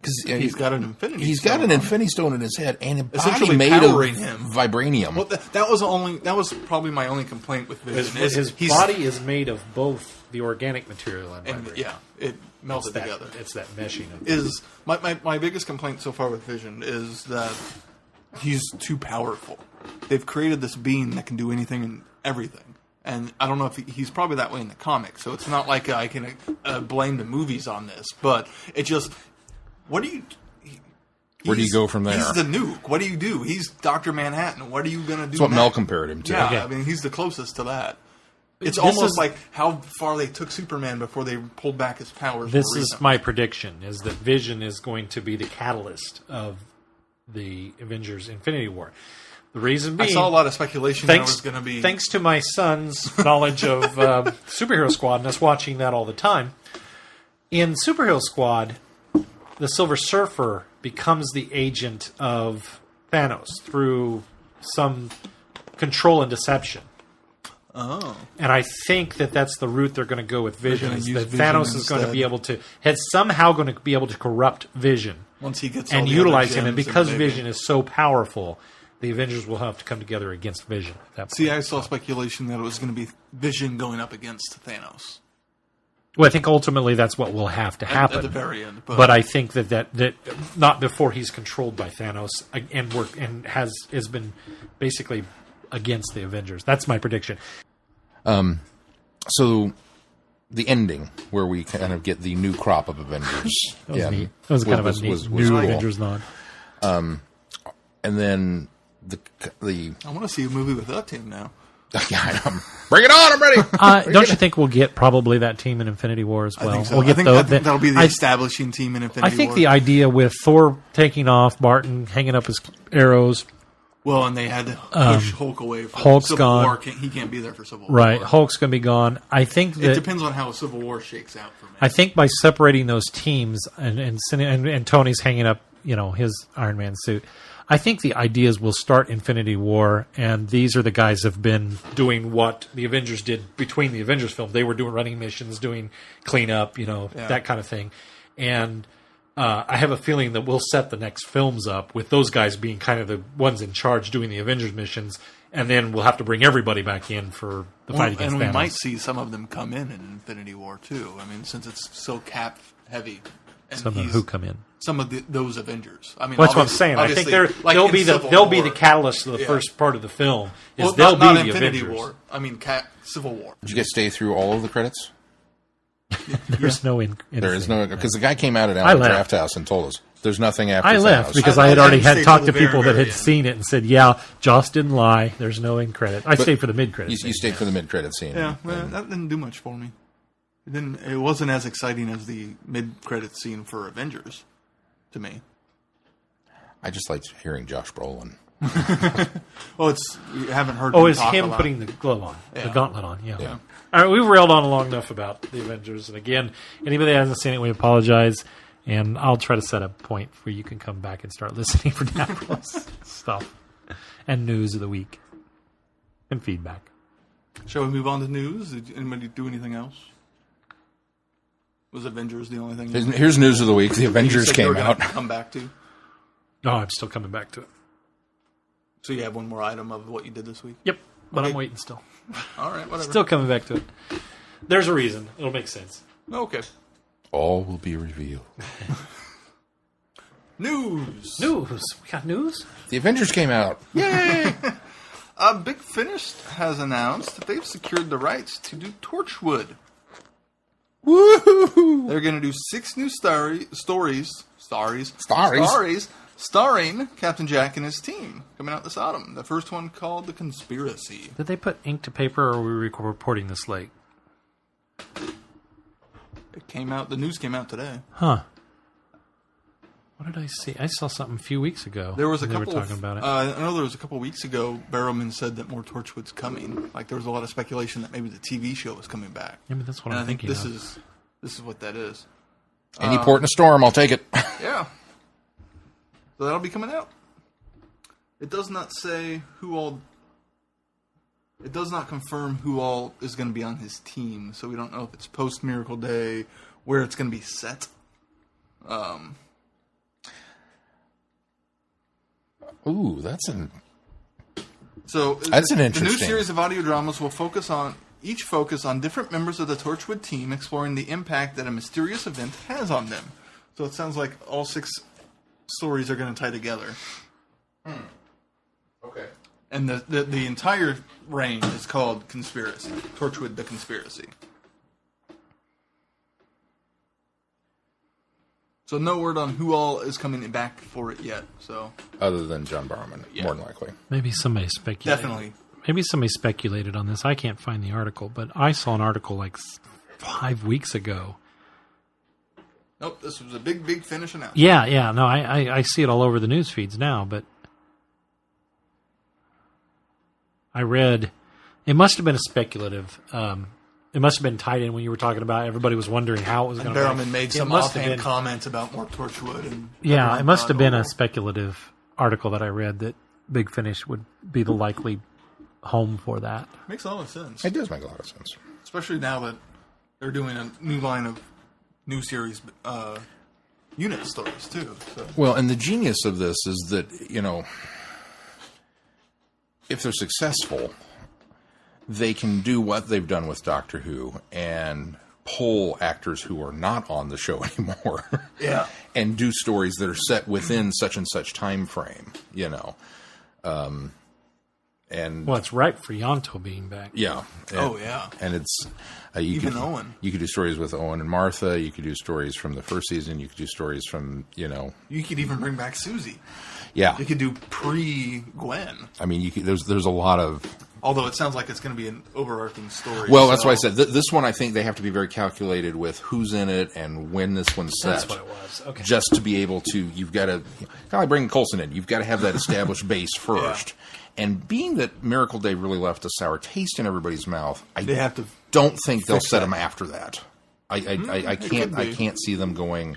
Because he's got an Infinity. He's got an Infinity Stone in his head, and a body essentially made of him. vibranium. Well, that was probably my only complaint with Vision. His body is made of both the organic material and vibranium. It melted together. It's that meshing of Is my biggest complaint so far with Vision is that he's too powerful. They've created this being that can do anything and everything. And I don't know if he's probably that way in the comics, so it's not like I can blame the movies on this. But it just... Where do you go from there? He's the nuke. What do you do? He's Dr. Manhattan. What are you going to do? That's what Mel compared him to. Yeah, okay. I mean, he's the closest to that. It's almost like how far they took Superman before they pulled back his powers. This is my prediction, is that Vision is going to be the catalyst of the Avengers Infinity War. The reason being... I saw a lot of speculation that it was going to be... Thanks to my son's knowledge of Superhero Squad and us watching that all the time, in Superhero Squad... the Silver Surfer becomes the agent of Thanos through some control and deception. Oh. And I think that's the route they're going to go with Vision. Is that Thanos is going to be able to... somehow going to be able to corrupt Vision. Once he gets and utilize him. And because Vision is so powerful, the Avengers will have to come together against Vision at that point. See, I saw speculation that it was going to be Vision going up against Thanos. Well, I think ultimately that's what will have to happen at the very end. But I think that not before he's controlled by Thanos and has been basically against the Avengers. That's my prediction. So the ending where we kind of get the new crop of Avengers. That was kind of a neat new Avengers nod. And then the I want to see a movie with that team now. Yeah, bring it on! I'm ready. Don't you think we'll get probably that team in Infinity War as well? I think so. We'll get I think that'll be the establishing team in Infinity War. I think the idea with Thor taking off, Martin hanging up his arrows. Well, and they had to push Hulk away from Hulk's Civil gone. War. He can't be there for Civil War. Right, Hulk's going to be gone. I think that it depends on how Civil War shakes out for me. I think by separating those teams and Tony's hanging up, his Iron Man suit. I think the ideas will start Infinity War, and these are the guys that have been doing what the Avengers did between the Avengers films. They were running missions, doing cleanup, that kind of thing. And I have a feeling that we'll set the next films up with those guys being kind of the ones in charge doing the Avengers missions, and then we'll have to bring everybody back in for the fight against Thanos. And we might see some of them come in Infinity War, too. I mean, since it's so cap-heavy. Some of who come in? Some of those Avengers. I mean, that's what I'm saying. I think they'll be the catalyst of the first part of the film. They'll be the Infinity Avengers. War. I mean, Civil War. Did you guys stay through all of the credits? There's no there is no, because the guy came out at Alan Draft House and told us there's nothing after. I left because I had already talked to people that had seen it and said, "Yeah, Joss didn't lie. There's no end credit." I stayed for the mid credit. You stayed for the mid credit scene. Yeah, that didn't do much for me. It wasn't as exciting as the mid-credit scene for Avengers, to me. I just liked hearing Josh Brolin. Well, you haven't heard. Oh, it's him putting the glove on, the gauntlet on. Yeah. All right, we've railed on long enough about the Avengers, and again, anybody that hasn't seen it, we apologize, and I'll try to set a point where you can come back and start listening for Davros stuff and news of the week and feedback. Shall we move on to news? Did anybody do anything else? Was Avengers the only thing? Here's news of the week. The Avengers came out. Come back to? No, I'm still coming back to it. So you have one more item of what you did this week? Yep, but I'm waiting still. All right, whatever. Still coming back to it. There's a reason. It'll make sense. Okay. All will be revealed. News. We got news? The Avengers came out. Yay! Big Finish has announced that they've secured the rights to do Torchwood. Woo! They're going to do 6 new stories starring Captain Jack and his team coming out this autumn. The first one called The Conspiracy. Did they put ink to paper, or are we reporting this late? It came out. The news came out today. Huh. What did I see? I saw something a few weeks ago. There was a they couple. were talking about it. I know there was a couple weeks ago. Barrowman said that more Torchwood's coming. Like there was a lot of speculation that maybe the TV show was coming back. Yeah, but that's what and I'm I think thinking. This is what that is. Any port in a storm, I'll take it. Yeah. So that'll be coming out. It does not say who all. It does not confirm who all is going to be on his team, so we don't know if it's post Miracle Day, where it's going to be set. Ooh, that's an The interesting. new series of audio dramas will focus on different members of the Torchwood team, exploring the impact that a mysterious event has on them. So it sounds like all 6 stories are going to tie together. Okay. And the entire reign is called Conspiracy. Torchwood: The Conspiracy. So no word on who all is coming back for it yet. So Other than John Barrowman, more than likely. Maybe somebody speculated. definitely. Maybe somebody speculated on this. I can't find the article, but I saw an article like 5 weeks ago. Nope, this was a big finish announcement. Yeah. No, I see it all over the news feeds now, but I read it must have been a speculative. It must have been tied in when you were talking about everybody was wondering how it was going to. Barrowman made some offhand comments about more Torchwood, and it must have been a speculative article that I read that Big Finish would be the likely home for that. Makes a lot of sense, It does make a lot of sense. especially now that they're doing a new line of new series unit stories too. So. Well, and the genius of this is that, if they're successful, they can do what they've done with Doctor Who and pull actors who are not on the show anymore. Yeah. And do stories that are set within such and such time frame, and Well, it's ripe for Yonto being back. yeah. And, yeah. And it's Even Owen. You could do stories with Owen and Martha. You could do stories from the first season. You could do stories from You could even bring back Susie. Yeah. You could do pre-Gwen. I mean, there's a lot of. Although it sounds like it's going to be an overarching story. Well, that's why I said this one. I think they have to be very calculated with who's in it and when this one's set. That's what it was. Okay. Just to be able to, you've got to kind of like bringing Coulson in. You've got to have that established base first. Yeah. And being that Miracle Day really left a sour taste in everybody's mouth, They have to don't think they'll fix set that. them after that. I could be. can't see them going.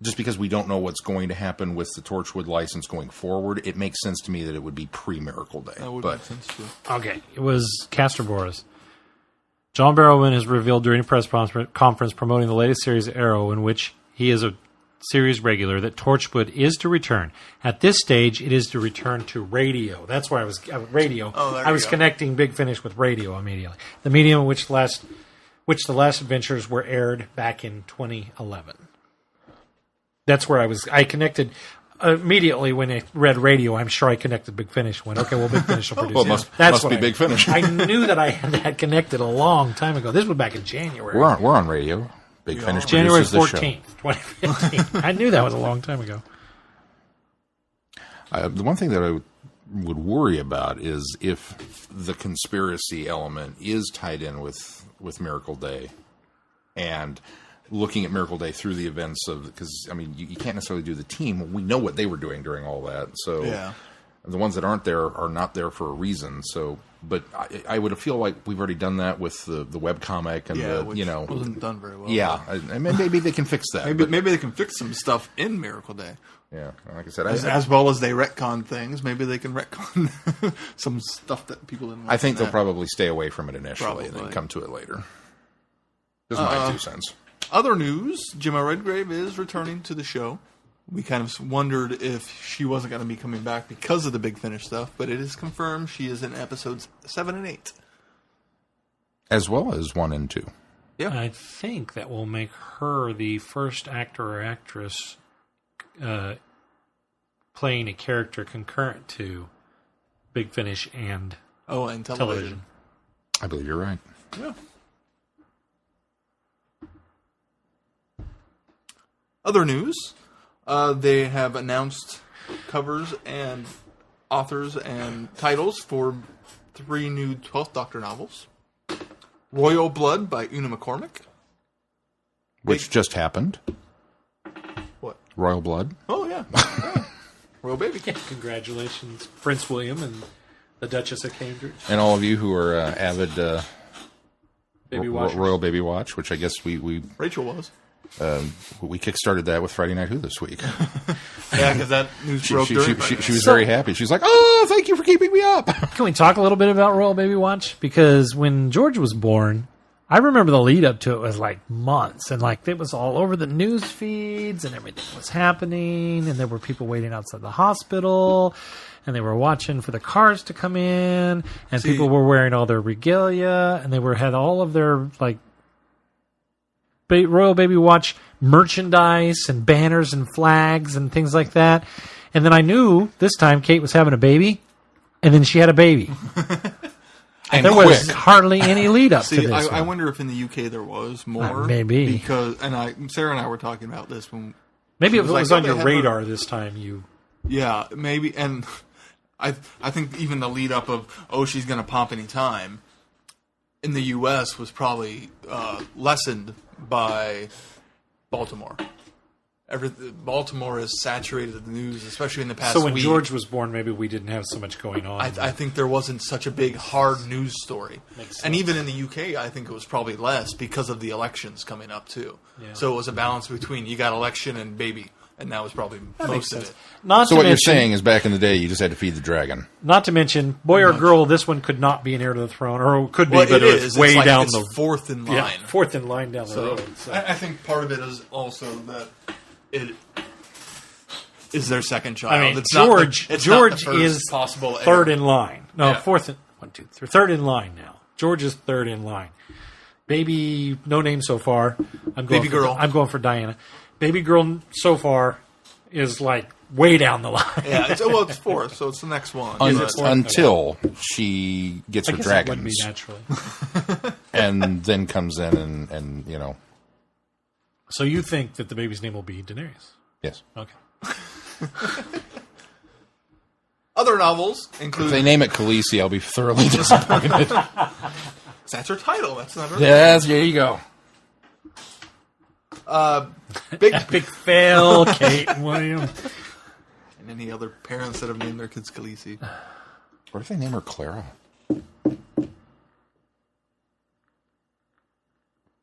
Just because we don't know what's going to happen with the Torchwood license going forward, it makes sense to me that it would be pre-Miracle Day. That would make sense too. Okay, it was Castor Boris. John Barrowman has revealed during a press conference promoting the latest series Arrow, in which he is a series regular, that Torchwood is to return. At this stage, it is to return to radio. That's where I was radio. I was connecting Big Finish with radio immediately. The medium in which the last adventures were aired back in 2011. That's where I connected immediately when I read radio. I'm sure I connected Big Finish. Went, okay, well, Big Finish will produce Well, it. must be Big Finish. I knew that I had that connected a long time ago. This was back in January. We're on radio. Big Finish January produces this 14th, 2015. I knew that was a long time ago. The one thing that I would worry about is if the conspiracy element is tied in with Miracle Day, and looking at Miracle Day through the events of, because I mean you can't necessarily do the team. We know what they were doing during all that, so the ones that aren't there are not there for a reason. So, but I would feel like we've already done that with the webcomic and which wasn't done very well. Yeah, and maybe they can fix that. Maybe they can fix some stuff in Miracle Day. Yeah, like I said, As well as they retcon things, maybe they can retcon some stuff that people didn't like. I think they'll probably stay away from it initially and then Probably. come to it later. Just my 2 cents. Other news, Gemma Redgrave is returning to the show. We kind of wondered if she wasn't going to be coming back because of the Big Finish stuff, but it is confirmed she is in episodes 7 and 8. As well as 1 and 2. Yeah. I think that will make her the first actor or actress playing a character concurrent to Big Finish and and television. television. I believe you're right. Yeah. Other news, they have announced covers and authors and titles for 3 new 12th Doctor novels. Royal Blood by Una McCormick. Which just happened. What? Royal Blood. Oh, yeah. Yeah. Royal Baby. Congratulations, Prince William and the Duchess of Cambridge. And all of you who are avid Baby watchers. Royal Baby Watch, which I guess we Rachel was. kickstarted that with Friday Night Who this week. Yeah, because that news broke during She was very happy. She was like, "Oh, thank you for keeping me up." Can we talk a little bit about Royal Baby Watch? Because when George was born, I remember the lead up to it was like months, and like it was all over the news feeds, and everything was happening, and there were people waiting outside the hospital, and they were watching for the cars to come in, and people were wearing all their regalia, and they had all of their like Royal Baby Watch merchandise and banners and flags and things like that. And then I knew this time Kate was having a baby, and then she had a baby. And there quick. was hardly any lead up to this. I one. wonder if in the UK there was more. Maybe. Because, Sarah and I were talking about this when... Maybe If it was on your radar this time, you... Yeah, maybe. And I think even the lead up of, she's going to pop any time, in the US was probably lessened by Baltimore. Baltimore has saturated the news, especially in the past week. So when George was born, maybe we didn't have so much going on. I think there wasn't such a big, hard news story. Makes And sense. even in the UK, I think it was probably less because of the elections coming up, too. Yeah. So it was a balance between you got election and baby, and that was probably most of it. Not So to what you're mention, saying is, back in the day, you just had to feed the dragon. not to mention, boy or girl, this one could not be an heir to the throne, or could be, Well, but it it was is. way It's like down it's the fourth in line. fourth in line down the So, road. So. I think part of it is also that it is their second child. I mean, it's George. Not the, it's George not the first is possible third heir. in line. No, Yeah. fourth. One, two, three. Third in line now. George is third in line. Baby, no name so far. Baby girl. I'm going for Diana. Baby girl so far is like way down the line. Yeah, it's fourth, so it's the next one. But- Until she gets I her guess that would be dragons, naturally. and then comes in and you know, So you think that the baby's name will be Daenerys? yes. Okay. Other novels If include... they name it Khaleesi, I'll be thoroughly disappointed. That's her title. That's not her Yes, there you go. Big Big fail, Kate and William. and any other parents that have named their kids Khaleesi. What if they name her Clara?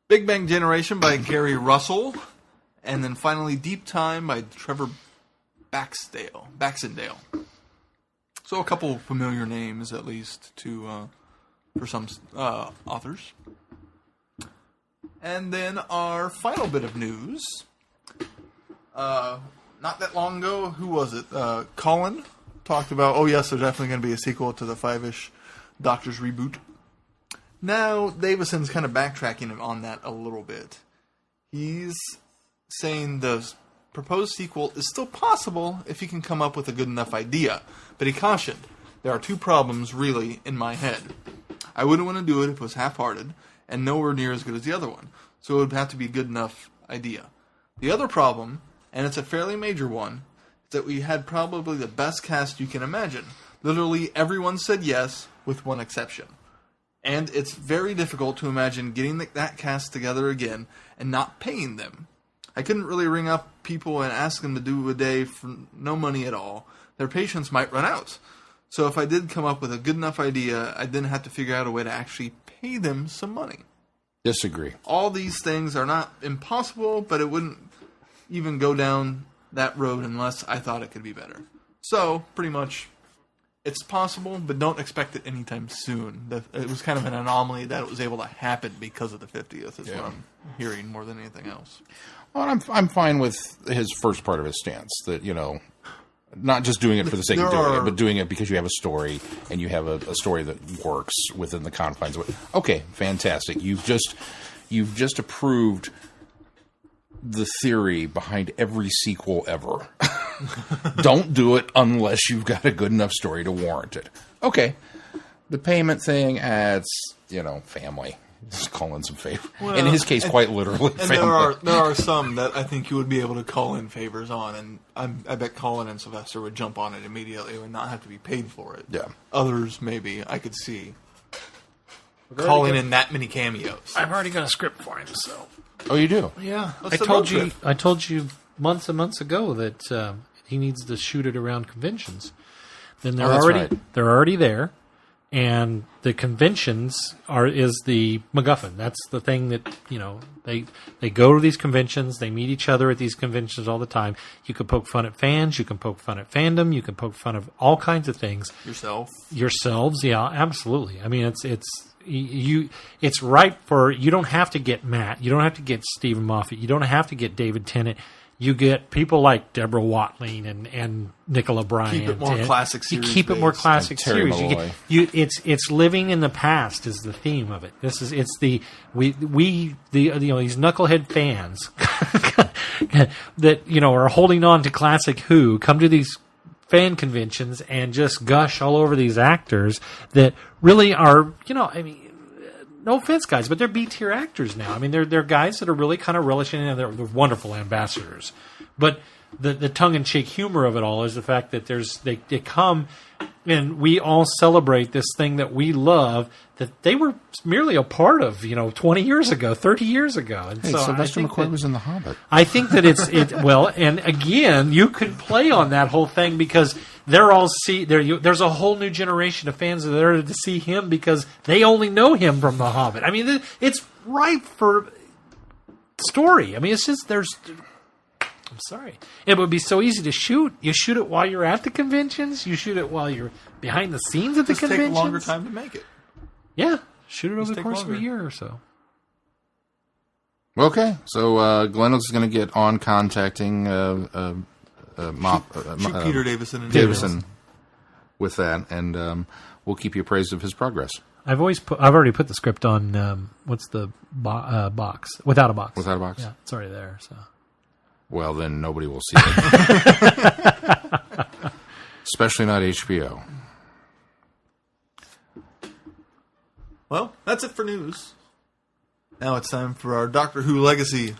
Big Bang Generation by Gary Russell. And then finally Deep Time by Trevor Baxendale. So a couple familiar names, at least, for some authors. And then our final bit of news. Not that long ago, who was it? Colin talked about, yes, there's definitely going to be a sequel to the 5-ish Doctors reboot. Now, Davison's kind of backtracking on that a little bit. He's saying the proposed sequel is still possible if he can come up with a good enough idea. But he cautioned, there are 2 problems, really, in my head. I wouldn't want to do it if it was half-hearted, and nowhere near as good as the other one. So it would have to be a good enough idea. The other problem, and it's a fairly major one, is that we had probably the best cast you can imagine. Literally everyone said yes, with one exception. And it's very difficult to imagine getting that cast together again and not paying them. I couldn't really ring up people and ask them to do a day for no money at all. Their patience might run out. So if I did come up with a good enough idea, I'd then have to figure out a way to actually pay them some money. Disagree. All these things are not impossible, but it wouldn't even go down that road unless I thought it could be better. So, pretty much, it's possible, but don't expect it anytime soon. It was kind of an anomaly that it was able to happen because of the 50th, is what I'm hearing more than anything else. Well, I'm fine with his first part of his stance, that, you know, not just doing it for the sake of doing it, but doing it because you have a story and you have a story that works within the confines of it. Okay, fantastic. You've just approved the theory behind every sequel ever. Don't do it unless you've got a good enough story to warrant it. Okay. The payment thing, it's, family. Just call in some favor. In his case, quite literally. And there are some that I think you would be able to call in favors on, and I bet Colin and Sylvester would jump on it immediately and not have to be paid for it. Yeah. Others, maybe, I could see calling in that many cameos. I've already got a script for him, so. Oh, you do? Yeah. Let's the road trip. I told you months and months ago that he needs to shoot it around conventions. Then they're they're already there. And the conventions is the MacGuffin. That's the thing that, they go to these conventions. They meet each other at these conventions all the time. You can poke fun at fans. You can poke fun at fandom. You can poke fun of all kinds of things. Yourselves. Yeah, absolutely. I mean, it's ripe for, you don't have to get Matt. You don't have to get Stephen Moffat. You don't have to get David Tennant. You get people like Deborah Watling and Nicola Bryant. Keep it more classic series. You keep it more classic Terry series. Malloy. It's living in the past is the theme of it. These knucklehead fans that are holding on to classic Who come to these fan conventions and just gush all over these actors that really are no offense, guys, but they're B-tier actors now. I mean, they're guys that are really kind of relishing, and they're wonderful ambassadors. But the tongue-in-cheek humor of it all is the fact that they come and we all celebrate this thing that we love that they were merely a part of, 20 years ago, 30 years ago. And so Sylvester McCoy was in The Hobbit. I think that and again, you could play on that whole thing because there's a whole new generation of fans that are there to see him because they only know him from The Hobbit. I mean, it's ripe for story. I mean, it's just I'm sorry. It would be so easy to shoot. You shoot it while you're at the conventions. You shoot it while you're behind the scenes at the conventions. Take a longer time to make it. Yeah, shoot it over the course of a year or so. Okay, so Glenn is going to get on contacting Peter Davison with that, and we'll keep you appraised of his progress. I've already put the script on what's the box without a box. Without a box. Yeah, it's already there. So. Well, then nobody will see it, especially not HBO. Well, that's it for news. Now it's time for our Doctor Who Legacy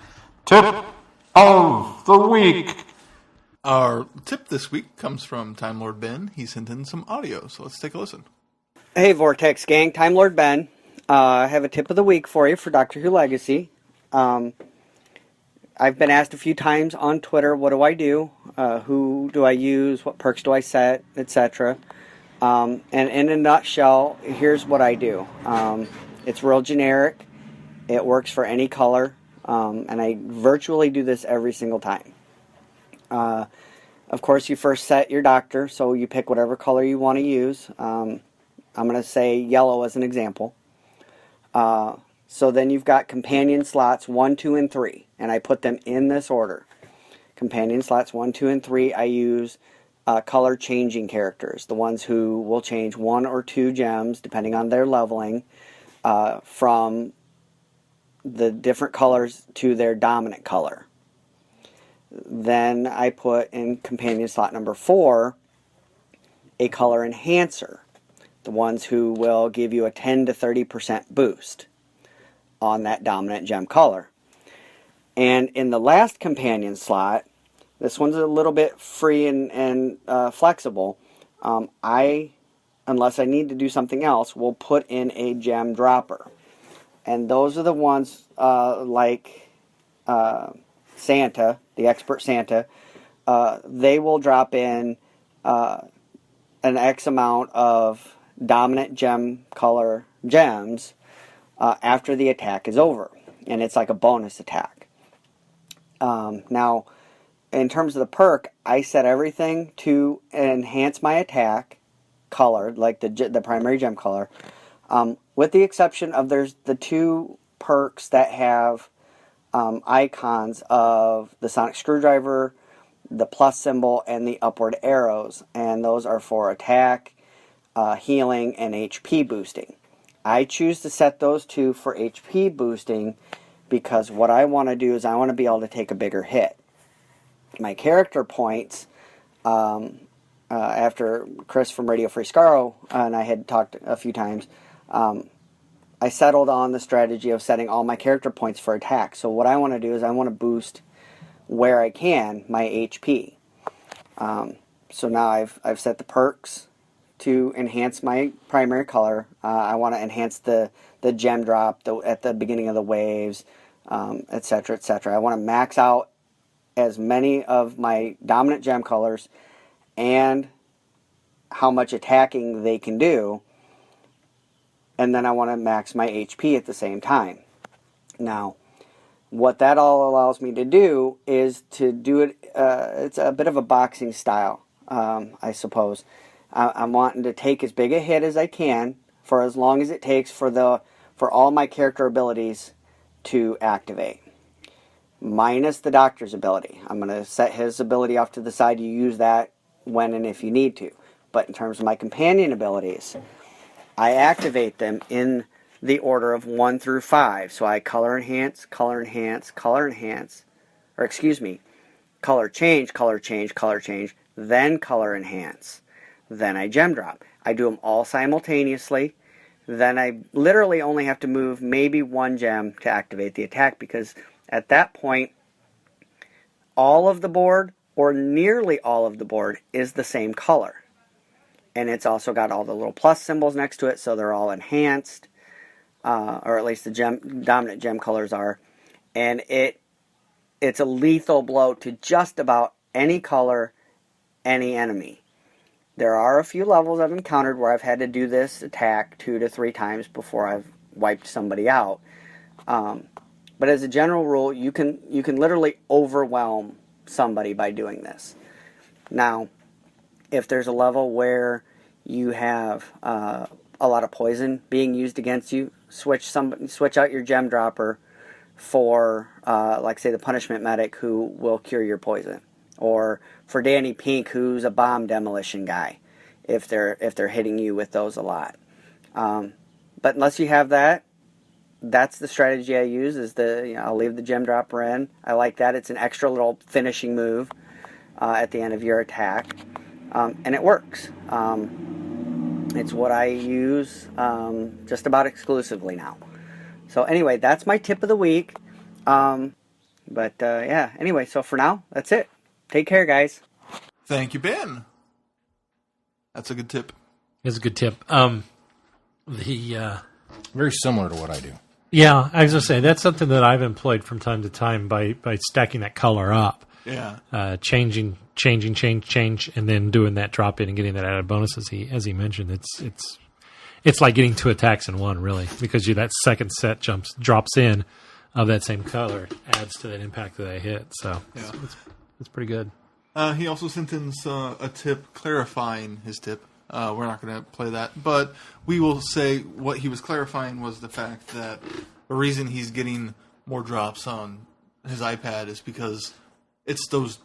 Tip of the week. Our tip this week comes from Time Lord Ben. He sent in some audio, so let's take a listen. Hey, Vortex gang, Time Lord Ben. I have a tip of the week for you for Doctor Who Legacy. I've been asked a few times on Twitter, what do I do? Who do I use? What perks do I set? Etc. And in a nutshell, here's what I do. It's real generic. It works for any color. And I virtually do this every single time. Of course, you first set your doctor, so you pick whatever color you want to use. I'm going to say yellow as an example. So then you've got companion slots 1, 2, and 3, and I put them in this order. Companion slots 1, 2, and 3, I use color changing characters, the ones who will change 1 or 2 gems, depending on their leveling, from the different colors to their dominant color. Then I put in companion slot number 4 a color enhancer, the ones who will give you a 10 to 30% boost on that dominant gem color. And in the last companion slot, this one's a little bit free and flexible. Unless I need to do something else, will put in a gem dropper. And those are the ones like Santa, the expert Santa. They will drop in an X amount of dominant gem color gems after the attack is over. And it's like a bonus attack. Now, in terms of the perk, I set everything to enhance my attack color, like the primary gem color, with the exception of there's the 2 perks that have icons of the sonic screwdriver, the plus symbol, and the upward arrows. And those are for attack, healing, and HP boosting. I choose to set those 2 for HP boosting because what I want to do is I want to be able to take a bigger hit. My character points, after Chris from Radio Free Scarrow and I had talked a few times, I I settled on the strategy of setting all my character points for attack. So what I want to do is I want to boost where I can my HP. So now I've set the perks to enhance my primary color. I want to enhance the gem drop at the beginning of the waves, etc., etc. I want to max out as many of my dominant gem colors and how much attacking they can do, and then I want to max my HP at the same time. Now, what that all allows me to do is to do it, it's a bit of a boxing style, I suppose. I'm wanting to take as big a hit as I can for as long as it takes for all my character abilities to activate. Minus the Doctor's ability. I'm going to set his ability off to the side. You use that when and if you need to. But in terms of my companion abilities, I activate them in the order of 1 through 5. So I color enhance, color enhance, color enhance, or excuse me, color change, color change, color change, then color enhance. Then I gem drop. I do them all simultaneously. Then I literally only have to move maybe one gem to activate the attack, because at that point, all of the board, or nearly all of the board, is the same color. And it's also got all the little plus symbols next to it, so they're all enhanced, or at least the dominant gem colors are. And it's a lethal blow to just about any color, any enemy. There are a few levels I've encountered where I've had to do this attack 2 to 3 times before I've wiped somebody out. But as a general rule, you can literally overwhelm somebody by doing this. Now, if there's a level where you have a lot of poison being used against you, switch out your gem dropper for, like say, the punishment medic who will cure your poison, or for Danny Pink, who's a bomb demolition guy, if they're hitting you with those a lot. But unless you have that, that's the strategy I use. I'll leave the gem dropper in. I like that. It's an extra little finishing move at the end of your attack. And it works. It's what I use just about exclusively now. So anyway, that's my tip of the week. Anyway, so for now, that's it. Take care, guys. Thank you, Ben. That's a good tip. It's a good tip. Very similar to what I do. Yeah, I was going to say, that's something that I've employed from time to time by stacking that color up. Yeah. Changing, and then doing that drop in and getting that added bonus as he mentioned. It's like getting 2 attacks in one, really, because that second set drops in of that same color, adds to that impact that I hit. So yeah. it's pretty good. He also sent in a tip clarifying his tip. We're not going to play that, but we will say what he was clarifying was the fact that the reason he's getting more drops on his iPad is because it's those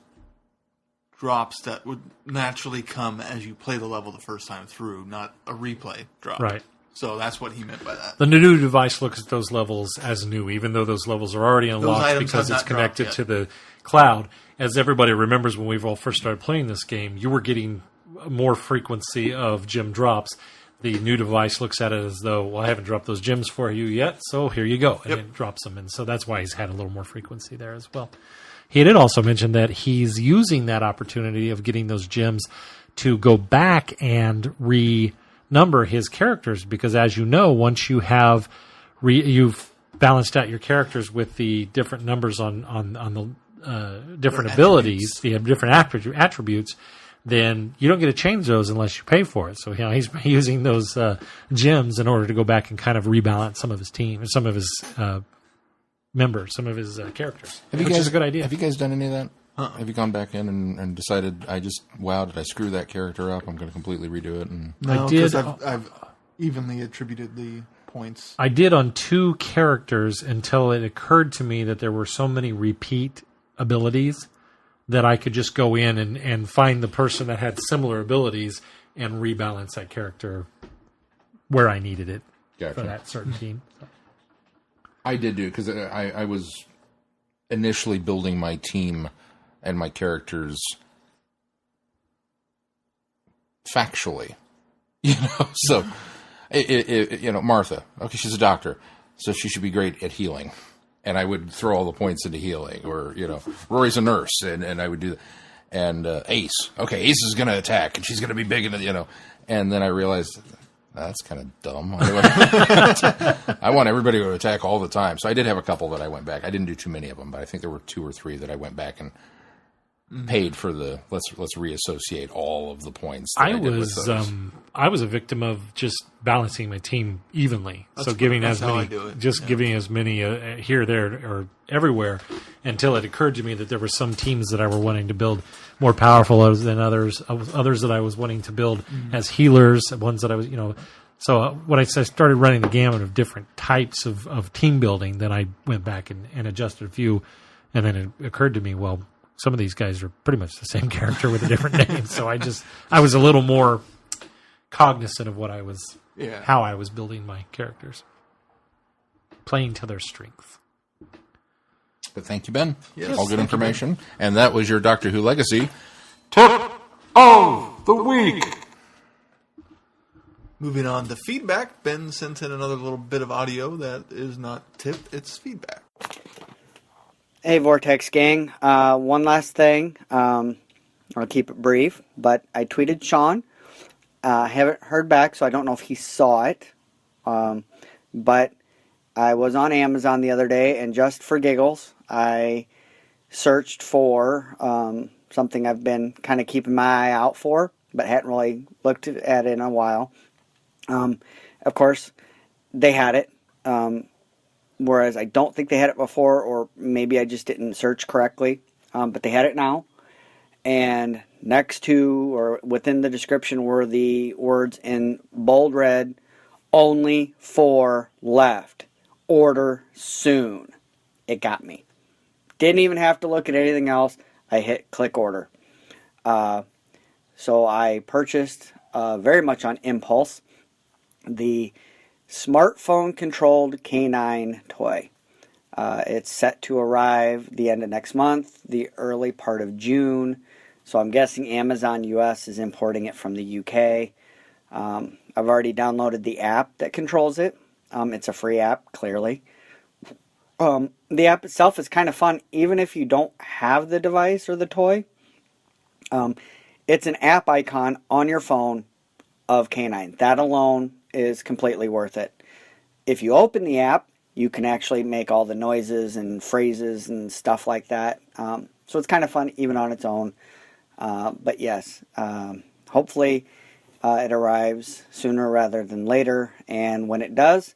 drops that would naturally come as you play the level the first time through, not a replay drop. Right. So that's what he meant by that. The new device looks at those levels as new, even though those levels are already unlocked because it's connected to the cloud. As everybody remembers, when we all first started playing this game, you were getting more frequency of gem drops. The new device looks at it as though, well, I haven't dropped those gems for you yet, so here you go. And it drops them. And so that's why he's had a little more frequency there as well. He did also mention that he's using that opportunity of getting those gems to go back and renumber his characters, because as you know, once you have you've balanced out your characters with the different numbers on the different abilities, the different attributes, then you don't get to change those unless you pay for it. So he's using those gems in order to go back and kind of rebalance some of his team, some of his members, some of his characters, which is a good idea. Have you guys done any of that? Have you gone back in and decided, did I screw that character up? I'm going to completely redo it. And No, I did. I've evenly attributed the points. I did on 2 characters until it occurred to me that there were so many repeat abilities that I could just go in and find the person that had similar abilities and rebalance that character where I needed it for that certain team. So. I did do it because I was initially building my team and my characters factually, so Martha. Okay, she's a doctor, so she should be great at healing. And I would throw all the points into healing. Or, Rory's a nurse, and I would do that. And Ace. Okay, Ace is going to attack, and she's going to be big, And then I realized, that's kind of dumb. I want everybody to attack all the time. So I did have a couple that I went back. I didn't do too many of them, but I think there were 2 or 3 that I went back and paid for the let's reassociate all of the points. That I was a victim of just balancing my team evenly. So giving as many here, there, or everywhere, until it occurred to me that there were some teams that I were wanting to build more powerful than others that I was wanting to build as healers, ones that I was, So when I started running the gamut of different types of team building, then I went back and adjusted a few, and then it occurred to me, well, some of these guys are pretty much the same character with a different name. So I was a little more cognizant of how I was building my characters, playing to their strength. But thank you, Ben. Yes, all good information. And that was your Doctor Who Legacy Tip of the Week. Moving on to feedback, Ben sent in another little bit of audio that is not tip, it's feedback. Hey, Vortex gang. One last thing. I'll keep it brief, but I tweeted Sean. Haven't heard back, so I don't know if he saw it. But I was on Amazon the other day, and just for giggles, I searched for something I've been kind of keeping my eye out for, but hadn't really looked at it in a while. Of course, they had it. Whereas I don't think they had it before, or maybe I just didn't search correctly. But they had it now. And next to, or within the description, were the words in bold red, only 4 left. Order soon. It got me. Didn't even have to look at anything else. I hit click order. So I purchased, very much on impulse, the smartphone-controlled canine toy. It's set to arrive the end of next month, the early part of June. So I'm guessing Amazon US is importing it from the UK. I've already downloaded the app that controls it. It's a free app, clearly. The app itself is kind of fun, even if you don't have the device or the toy. It's an app icon on your phone of canine. That alone is completely worth it. If you open the app, you can actually make all the noises and phrases and stuff like that. So it's kind of fun even on its own. But yes, hopefully it arrives sooner rather than later. And when it does,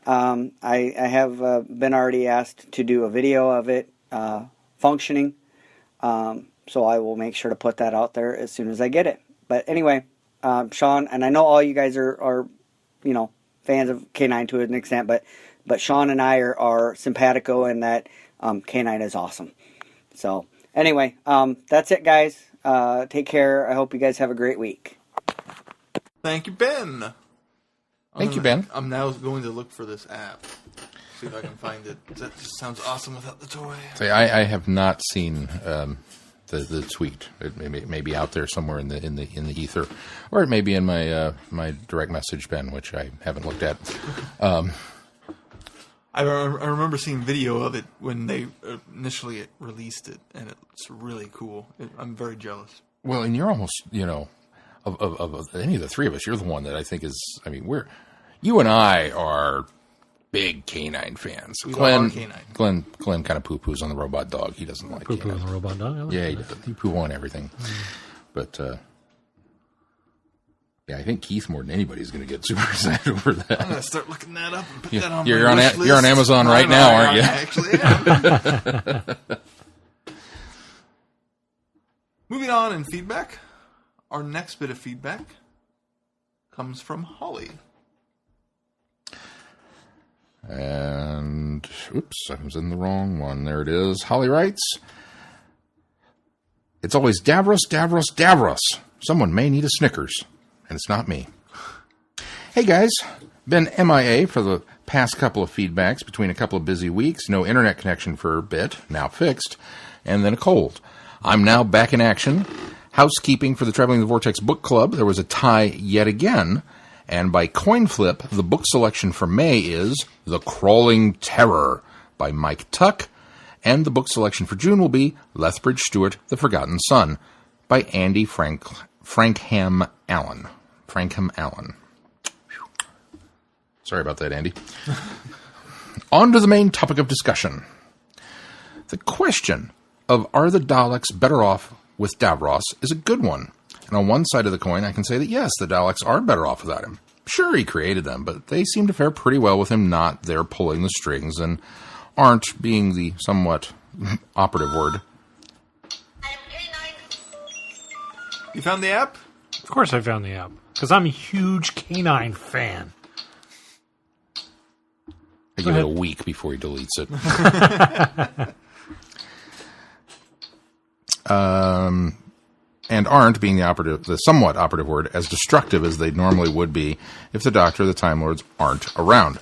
I have been already asked to do a video of it functioning. So I will make sure to put that out there as soon as I get it. But anyway, Sean, and I know all you guys are fans of K9 to an extent, but Sean and I are simpatico in that K9 is awesome. So anyway, that's it, guys. Take care. I hope you guys have a great week. Thank you, Ben. Thank you, Ben. I'm now going to look for this app. See if I can find it. That just sounds awesome without the toy. I have not seen the tweet. It may be out there somewhere in the ether, or it may be in my my direct message, Ben, which I haven't looked at. I remember seeing video of it when they initially released it, and it's really cool. I'm very jealous. Well, and you're almost, of any of the three of us, you're the one that I think is. I mean, you and I are big canine fans. Glenn kind of poo-poos on the robot dog. He doesn't like poo-poo on the robot dog. Yeah, he poo on everything. But yeah, I think Keith more than anybody's going to get super excited over that. I'm going to start looking that up and put that on my wish list. You're on Amazon right now, aren't you? I actually am. Moving on in feedback. Our next bit of feedback comes from Holly. And, oops, I was in the wrong one. There it is. Holly writes, it's always Davros, Davros, Davros. Someone may need a Snickers, and it's not me. Hey, guys. Been MIA for the past couple of feedbacks between a couple of busy weeks. No internet connection for a bit, now fixed, and then a cold. I'm now back in action. Housekeeping for the Traveling the Vortex book club. There was a tie yet again. And by coin flip, the book selection for May is The Crawling Terror by Mike Tuck. And the book selection for June will be Lethbridge Stewart, The Forgotten Son by Andy Frankham Allen. Sorry about that, Andy. On to the main topic of discussion. The question of are the Daleks better off with Davros is a good one. And on one side of the coin, I can say that yes, the Daleks are better off without him. Sure, he created them, but they seem to fare pretty well with him not there pulling the strings and aren't being the somewhat operative word. You found the app? Of course I found the app. Because I'm a huge canine fan. I give it a week before he deletes it. And aren't, being the somewhat operative word, as destructive as they normally would be if the Doctor or the Time Lords aren't around.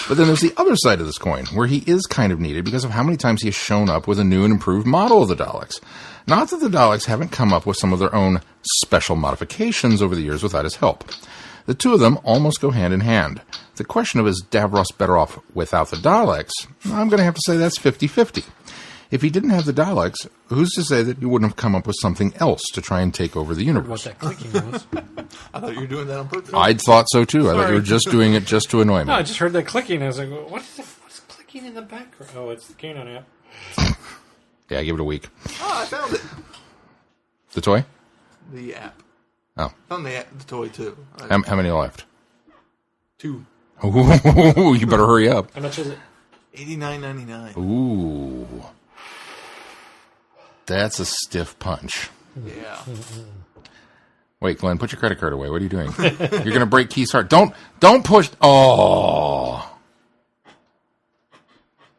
But then there's the other side of this coin, where he is kind of needed because of how many times he has shown up with a new and improved model of the Daleks. Not that the Daleks haven't come up with some of their own special modifications over the years without his help. The two of them almost go hand in hand. The question of is Davros better off without the Daleks, I'm going to have to say that's 50-50. If he didn't have the Daleks, who's to say that he wouldn't have come up with something else to try and take over the universe? What that clicking was. I thought you were doing that on purpose. I'd thought so too. I thought you were just doing it just to annoy me. No, I just heard that clicking. I was like, what's clicking in the background? Oh, it's the canine app. Yeah, give it a week. Oh, I found it. The toy? The app. Oh. Found the toy, too. How many left? 2. Ooh, you better hurry up. How much is it? $89.99. Ooh. That's a stiff punch. Yeah. Wait, Glenn, put your credit card away. What are you doing? You're going to break Keith's heart. Don't push. Oh.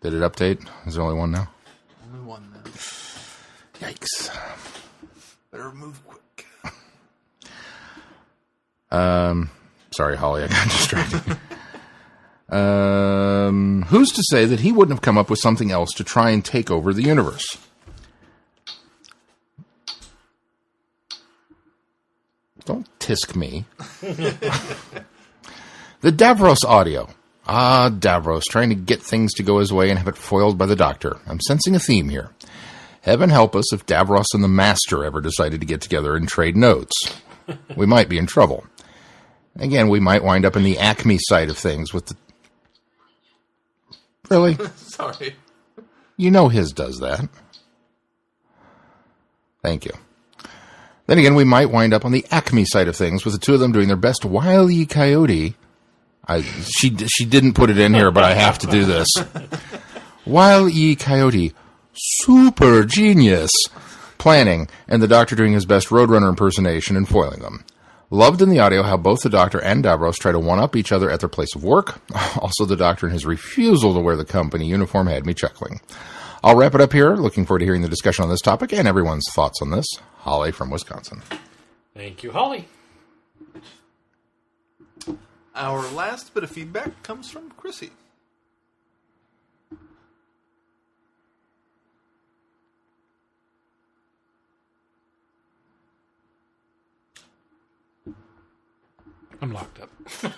Did it update? Is there only one now? Only one now. Yikes. Better move quick. Sorry, Holly, I got distracted. Who's to say that he wouldn't have come up with something else to try and take over the universe? Don't tisk me. The Davros audio. Ah, Davros, trying to get things to go his way and have it foiled by the Doctor. I'm sensing a theme here. Heaven help us if Davros and the Master ever decided to get together and trade notes. We might be in trouble. Again, we might wind up in the Acme side of things with the... Really? Sorry. You know his does that. Thank you. Then again, we might wind up on the Acme side of things with the two of them doing their best Wile E. Coyote. She didn't put it in here, but I have to do this. Wile E. Coyote, super genius, planning, and the Doctor doing his best Roadrunner impersonation and foiling them. Loved in the audio how both the Doctor and Davros try to one-up each other at their place of work. Also, the Doctor and his refusal to wear the company uniform had me chuckling. I'll wrap it up here. Looking forward to hearing the discussion on this topic and everyone's thoughts on this. Holly from Wisconsin. Thank you, Holly. Our last bit of feedback comes from Chrissy. I'm locked up.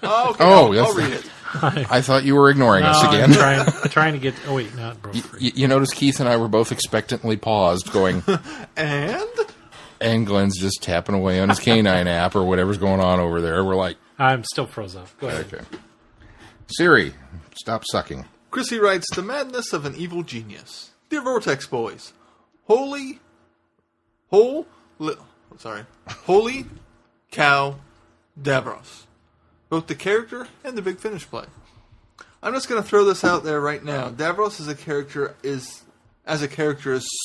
Oh, okay. I'll read it. I thought you were ignoring us again. I'm trying to get... Oh, wait, no, it broke free. You notice Keith and I were both expectantly paused, going... And Glenn's just tapping away on his canine app or whatever's going on over there. We're like... I'm still froze up. Go ahead. Okay. Siri, stop sucking. Chrissy writes, The madness of an evil genius. Dear Vortex boys, holy cow, Davros. Both the character and the big finish play. I'm just going to throw this out there right now. Davros as a character is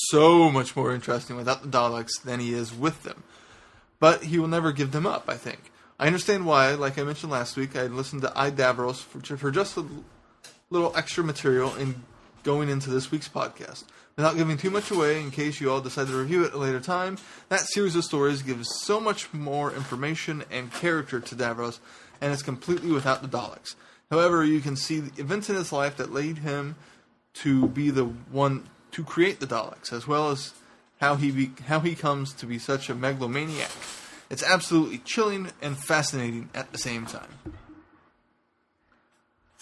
so much more interesting without the Daleks than he is with them. But he will never give them up, I think. I understand why, like I mentioned last week, I listened to Davros for just a little extra material in going into this week's podcast. Without giving too much away, in case you all decide to review it at a later time, that series of stories gives so much more information and character to Davros, and it's completely without the Daleks. However, you can see the events in his life that led him to be the one to create the Daleks, as well as how he comes to be such a megalomaniac. It's absolutely chilling and fascinating at the same time.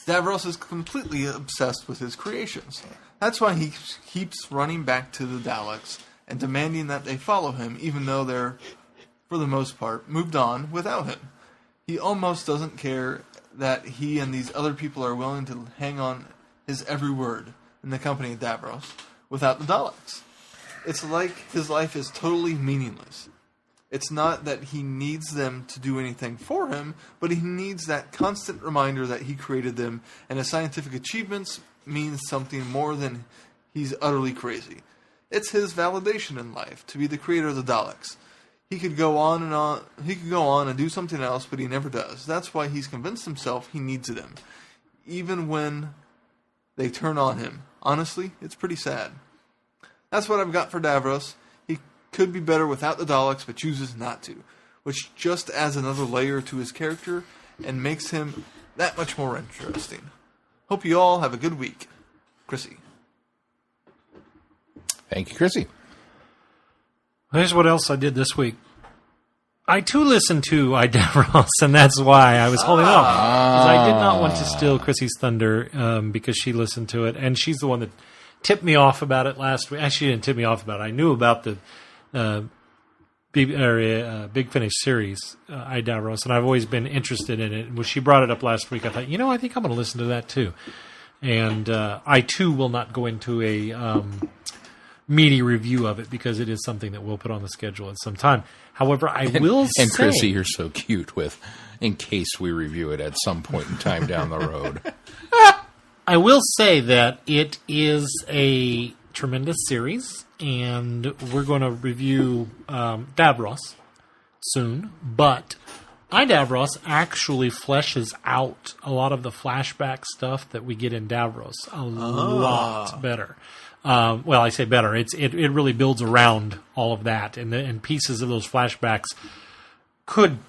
Davros is completely obsessed with his creations. That's why he keeps running back to the Daleks and demanding that they follow him, even though they're, for the most part, moved on without him. He almost doesn't care that he and these other people are willing to hang on his every word in the company of Davros without the Daleks. It's like his life is totally meaningless. It's not that he needs them to do anything for him, but he needs that constant reminder that he created them, and his scientific achievements means something more than he's utterly crazy. It's his validation in life to be the creator of the Daleks. He could go on and on. He could go on and do something else, but he never does. That's why he's convinced himself he needs them, even when they turn on him. Honestly, it's pretty sad. That's what I've got for Davros. He could be better without the Daleks, but chooses not to, which just adds another layer to his character and makes him that much more interesting. Hope you all have a good week. Chrissy. Thank you, Chrissy. Here's what else I did this week. I too listened to Davros, and that's why I was holding off. Because I did not want to steal Chrissy's thunder because she listened to it, and she's the one that tipped me off about it last week. Actually, she didn't tip me off about it. I knew about the Big Finish series, Davros, and I've always been interested in it. And when she brought it up last week, I thought, I think I'm going to listen to that too. And I too will not go into a meaty review of it because it is something that we'll put on the schedule at some time. However, I will say... And Chrissy, you're so cute with, in case we review it at some point in time down the road. I will say that it is a tremendous series, and we're going to review Davros soon, but Davros actually fleshes out a lot of the flashback stuff that we get in Davros a lot better. Well, I say better. It really builds around all of that, and pieces of those flashbacks could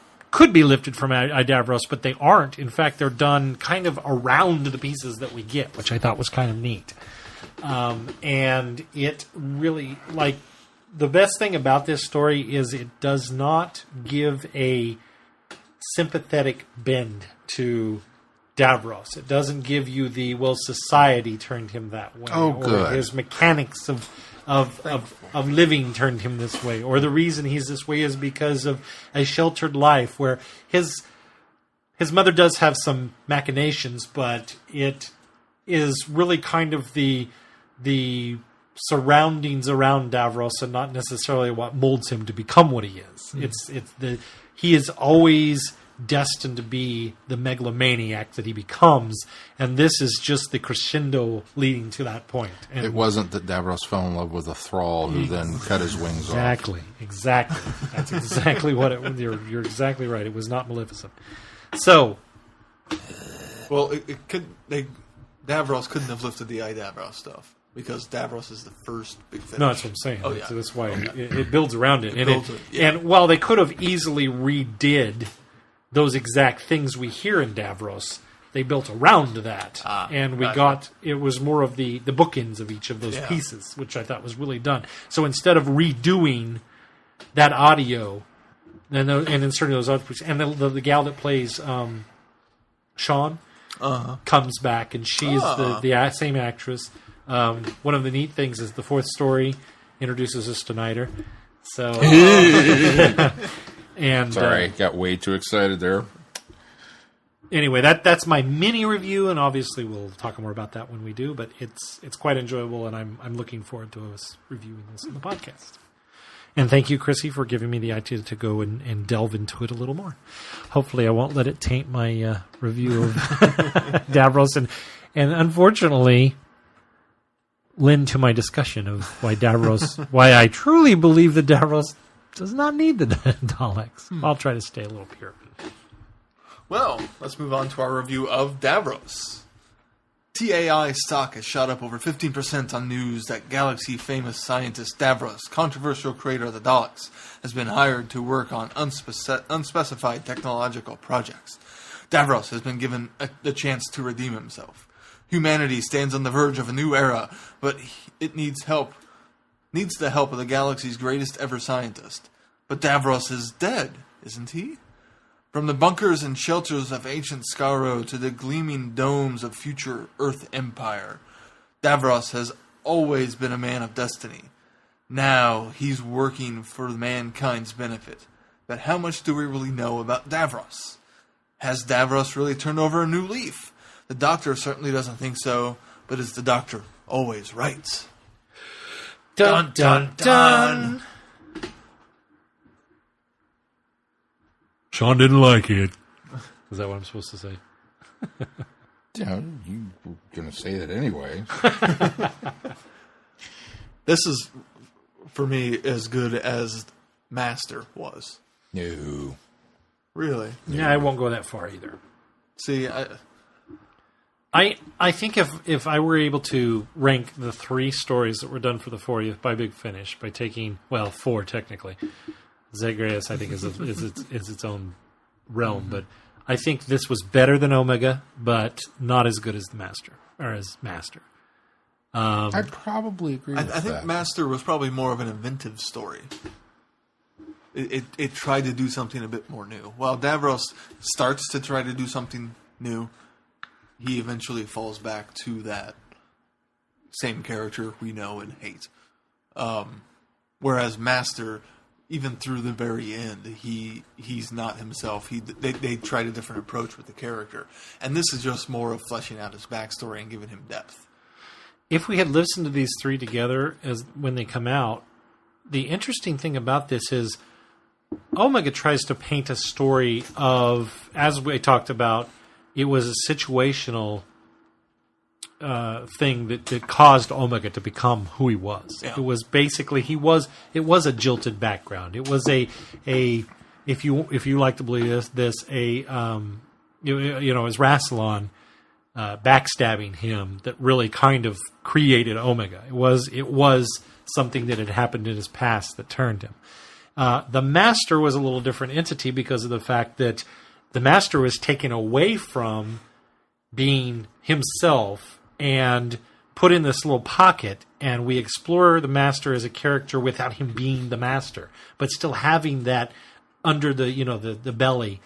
be lifted from Davros, but they aren't. In fact, they're done kind of around the pieces that we get, which I thought was kind of neat. And it really, the best thing about this story is it does not give a sympathetic bend to Davros. It doesn't give you the, society turned him that way. Oh, good. Or his mechanics of living turned him this way. Or the reason he's this way is because of a sheltered life where his mother does have some machinations, but it is really kind of the surroundings around Davros and not necessarily what molds him to become what he is. He is always destined to be the megalomaniac that he becomes, and this is just the crescendo leading to that point. And it wasn't that Davros fell in love with a thrall who then cut his wings off. Exactly. That's exactly what it was. You're exactly right. It was not Maleficent. So, well, Davros couldn't have lifted the Davros stuff because Davros is the first Big Finish. No, that's what I'm saying. Oh, yeah. That's why it builds around it. Yeah. And while they could have easily redid those exact things we hear in Davros, they built around that. And we got, it was more of the bookends of each of those pieces, which I thought was really done. So instead of redoing that audio and inserting those other pieces, and the gal that plays Sean comes back, and she is the same actress. One of the neat things is the fourth story introduces us to Nider. So... And sorry, got way too excited there. Anyway, that's my mini review, and obviously we'll talk more about that when we do. But it's quite enjoyable, and I'm looking forward to us reviewing this in the podcast. And thank you, Chrissy, for giving me the idea to go and delve into it a little more. Hopefully, I won't let it taint my review of Davros, and unfortunately, lend to my discussion of why I truly believe that Davros does not need the Daleks. I'll try to stay a little pure. Well, let's move on to our review of Davros. TAI stock has shot up over 15% on news that galaxy-famous scientist Davros, controversial creator of the Daleks, has been hired to work on unspecified technological projects. Davros has been given the chance to redeem himself. Humanity stands on the verge of a new era, but it needs the help of the galaxy's greatest ever scientist. But Davros is dead, isn't he? From the bunkers and shelters of ancient Skaro to the gleaming domes of future Earth Empire, Davros has always been a man of destiny. Now he's working for mankind's benefit. But how much do we really know about Davros? Has Davros really turned over a new leaf? The Doctor certainly doesn't think so, but is the Doctor always right? Dun, dun, dun. Sean didn't like it. Is that what I'm supposed to say? Yeah, you were going to say that anyway. This is, for me, as good as Master was. No. Really? Yeah, I won't go that far either. See, I think if I were able to rank the 3 stories that were done for the 40th by Big Finish, by taking, 4 technically, Zagreus I think is its own realm, but I think this was better than Omega, but not as good as the Master, or as Master. I'd probably agree with that. I think Master was probably more of an inventive story. It tried to do something a bit more new. While Davros starts to try to do something new, he eventually falls back to that same character we know and hate. Whereas Master, even through the very end, he's not himself. They tried a different approach with the character. And this is just more of fleshing out his backstory and giving him depth. If we had listened to these 3 together as when they come out, the interesting thing about this is Omega tries to paint a story of, as we talked about, it was a situational thing that caused Omega to become who he was. Yeah. It was basically it was a jilted background. It was a if you like to believe this it was Rassilon backstabbing him that really kind of created Omega. It was something that had happened in his past that turned him. The Master was a little different entity because of the fact that the Master was taken away from being himself and put in this little pocket, and we explore the Master as a character without him being the Master, but still having that under the belly,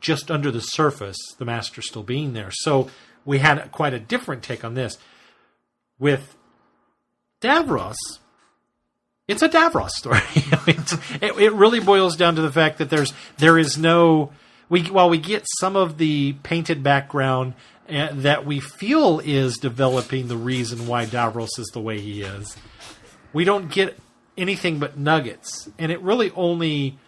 just under the surface, the Master still being there. So we had quite a different take on this. With Davros, it's a Davros story. It really boils down to the fact that there is no... While we get some of the painted background that we feel is developing the reason why Davros is the way he is, we don't get anything but nuggets. And it really only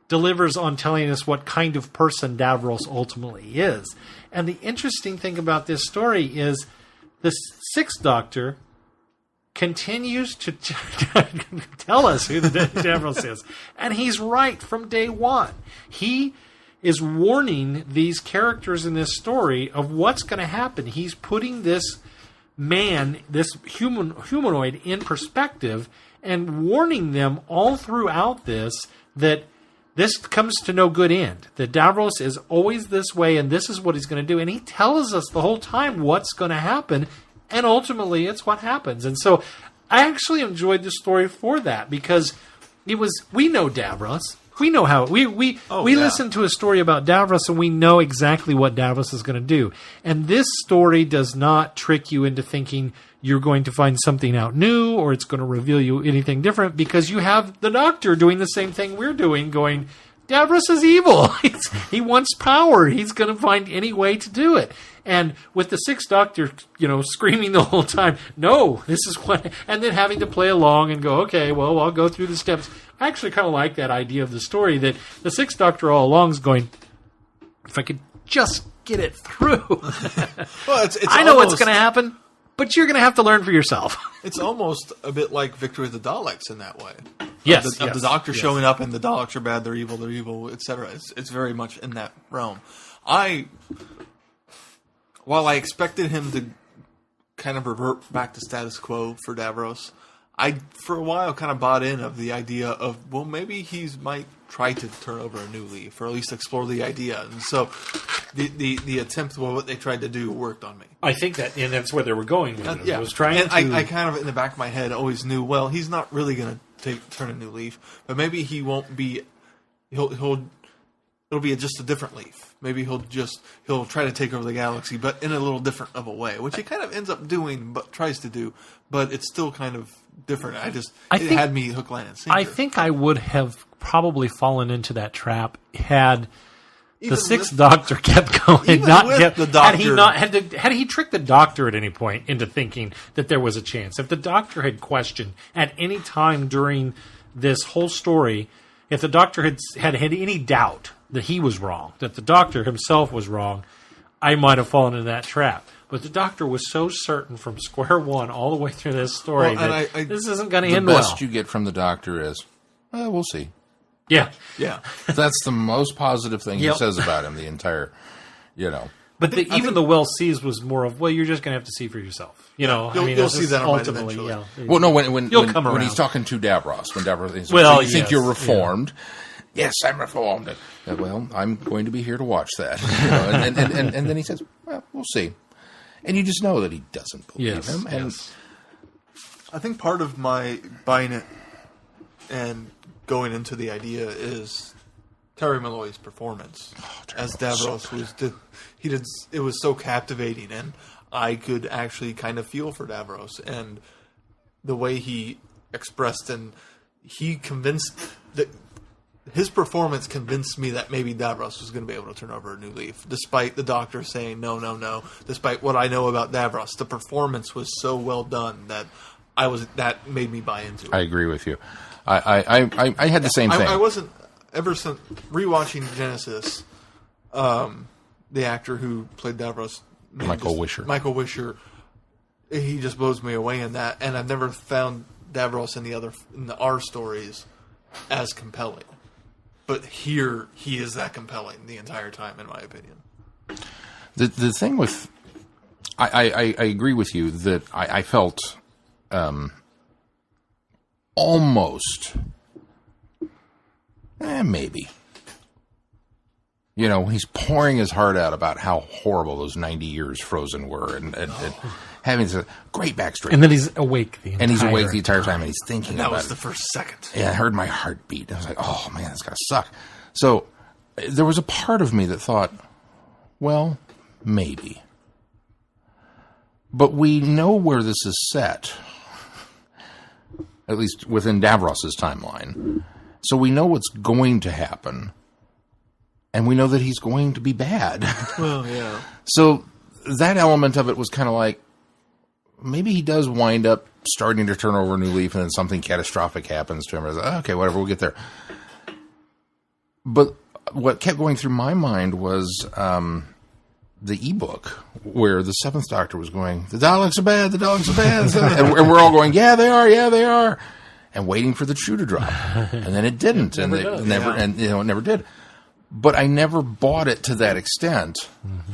delivers on telling us what kind of person Davros ultimately is. And the interesting thing about this story is the 6th Doctor continues to tell us who the Davros is. And he's right from day one. He is warning these characters in this story of what's going to happen. He's putting this man, this humanoid, in perspective and warning them all throughout this that this comes to no good end. That Davros is always this way and this is what he's going to do. And he tells us the whole time what's going to happen, and ultimately it's what happens. And so I actually enjoyed the story for that because we know Davros. We know how we listen to a story about Davros and we know exactly what Davros is going to do. And this story does not trick you into thinking you're going to find something out new or it's going to reveal you anything different because you have the Doctor doing the same thing we're doing, going, Davros is evil. He wants power. He's going to find any way to do it. And with the 6th Doctor, screaming the whole time, no, this is what... And then having to play along and go, okay, well, I'll go through the steps. I actually kind of like that idea of the story that the 6th Doctor all along is going, if I could just get it through. Well, I know what's going to happen, but you're going to have to learn for yourself. It's almost a bit like Victory of the Daleks in that way. Yes. The Doctor showing up and the Daleks are bad, they're evil, etc. It's very much in that realm. While I expected him to kind of revert back to status quo for Davros, I, for a while, kind of bought in of the idea of, well, maybe he might try to turn over a new leaf, or at least explore the idea. And so the attempt, what they tried to do, worked on me. I think that's where they were going with it. Yeah. I was trying I kind of, in the back of my head, always knew, well, he's not really going to turn a new leaf, but maybe he won't be. It'll be just a different leaf. Maybe he'll try to take over the galaxy, but in a little different of a way, which he kind of ends up doing, but tries to do. But it's still kind of different. It had me hook, line, and sinker. I think I would have probably fallen into that trap had the Sixth Doctor kept going. The Doctor, Had he tricked the Doctor at any point into thinking that there was a chance? If the Doctor had questioned at any time during this whole story, if the Doctor had any doubt that he was wrong, that the Doctor himself was wrong, I might have fallen into that trap. But the Doctor was so certain from square one all the way through this story that this isn't going to end well. The best you get from the Doctor is, we'll see. Yeah. That's the most positive thing he says about him, the entire, But even the well sees was more of, you're just going to have to see for yourself. You'll see that ultimately. eventually. Well, no, when he's talking to Davros, he's like, so you think you're reformed? Yeah. Yes, I'm reformed. Well, I'm going to be here to watch that. And then he says, well, we'll see. And you just know that he doesn't believe him. And I think part of my buying it and going into the idea is Terry Malloy's performance as Davros it was so captivating, and I could actually kind of feel for Davros and the way he expressed, and he convinced that his performance convinced me that maybe Davros was going to be able to turn over a new leaf, despite the Doctor saying no. Despite what I know about Davros, the performance was so well done that made me buy into it. I agree with you. I had the same thing. I wasn't ever since rewatching Genesis. The actor who played Davros, Michael Wisher, he just blows me away in that, and I've never found Davros in the R stories as compelling. But here, he is that compelling the entire time, in my opinion. The thing with... I agree with you that I felt almost... maybe. He's pouring his heart out about how horrible those 90 years frozen were, and having this great backstory. And then he's awake the entire time, and he's thinking about it. That was the first second. Yeah, I heard my heart beat. I was like, oh, man, that's got to suck. So there was a part of me that thought, well, maybe. But we know where this is set, at least within Davros' timeline. So we know what's going to happen. And we know that he's going to be bad. Well, yeah. So that element of it was kind of like, maybe he does wind up starting to turn over a new leaf and then something catastrophic happens to him. I was like, okay, whatever, we'll get there. But what kept going through my mind was the ebook where the Seventh Doctor was going, the Daleks are bad, the Daleks are bad. and we're all going, yeah, they are. And waiting for the shoe to drop. And then it didn't. It never did. But I never bought it to that extent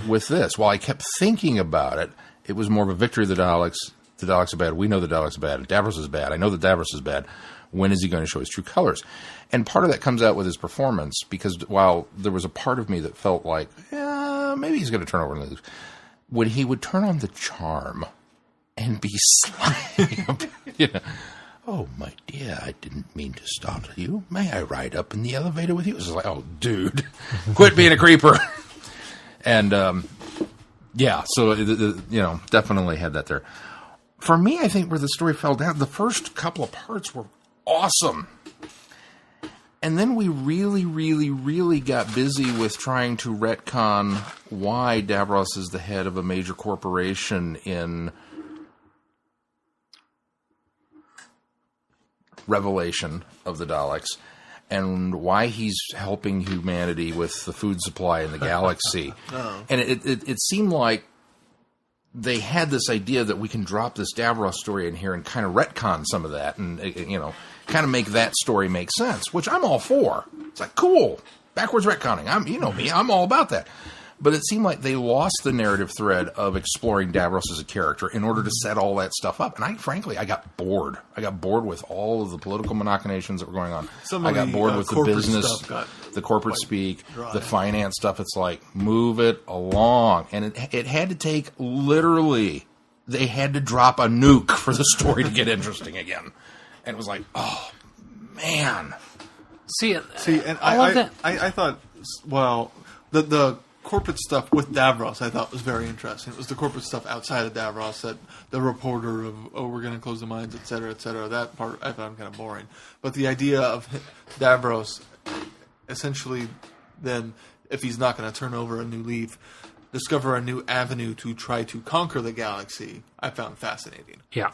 with this. While I kept thinking about it, it was more of a victory of the Daleks. The Daleks are bad. We know the Daleks are bad. Davros is bad. I know that Davros is bad. When is he going to show his true colors? And part of that comes out with his performance, because while there was a part of me that felt like, maybe he's going to turn over and lose, when he would turn on the charm and be slimy, oh, my dear, I didn't mean to startle you. May I ride up in the elevator with you? It was like, oh, dude, quit being a creeper. And, so, definitely had that there. For me, I think where the story fell down, the first couple of parts were awesome. And then we really, really, really got busy with trying to retcon why Davros is the head of a major corporation in Revelation of the Daleks, and why he's helping humanity with the food supply in the galaxy. And it seemed like they had this idea that we can drop this Davros story in here and kind of retcon some of that and, kind of make that story make sense, which I'm all for. It's like, cool, backwards retconning. Me, I'm all about that. But it seemed like they lost the narrative thread of exploring Davros as a character in order to set all that stuff up. And I got bored. I got bored with all of the political machinations that were going on. I got bored with the business, the corporate speak, the finance stuff. It's like, move it along. And it had to take, literally, they had to drop a nuke for the story to get interesting again. And it was like, oh, Man. See, and I love that. I thought, well, the corporate stuff with Davros I thought was very interesting. It was the corporate stuff outside of Davros, that the reporter of, we're going to close the mines, et cetera, that part I found kind of boring. But the idea of Davros essentially then, if he's not going to turn over a new leaf, discover a new avenue to try to conquer the galaxy, I found fascinating. Yeah.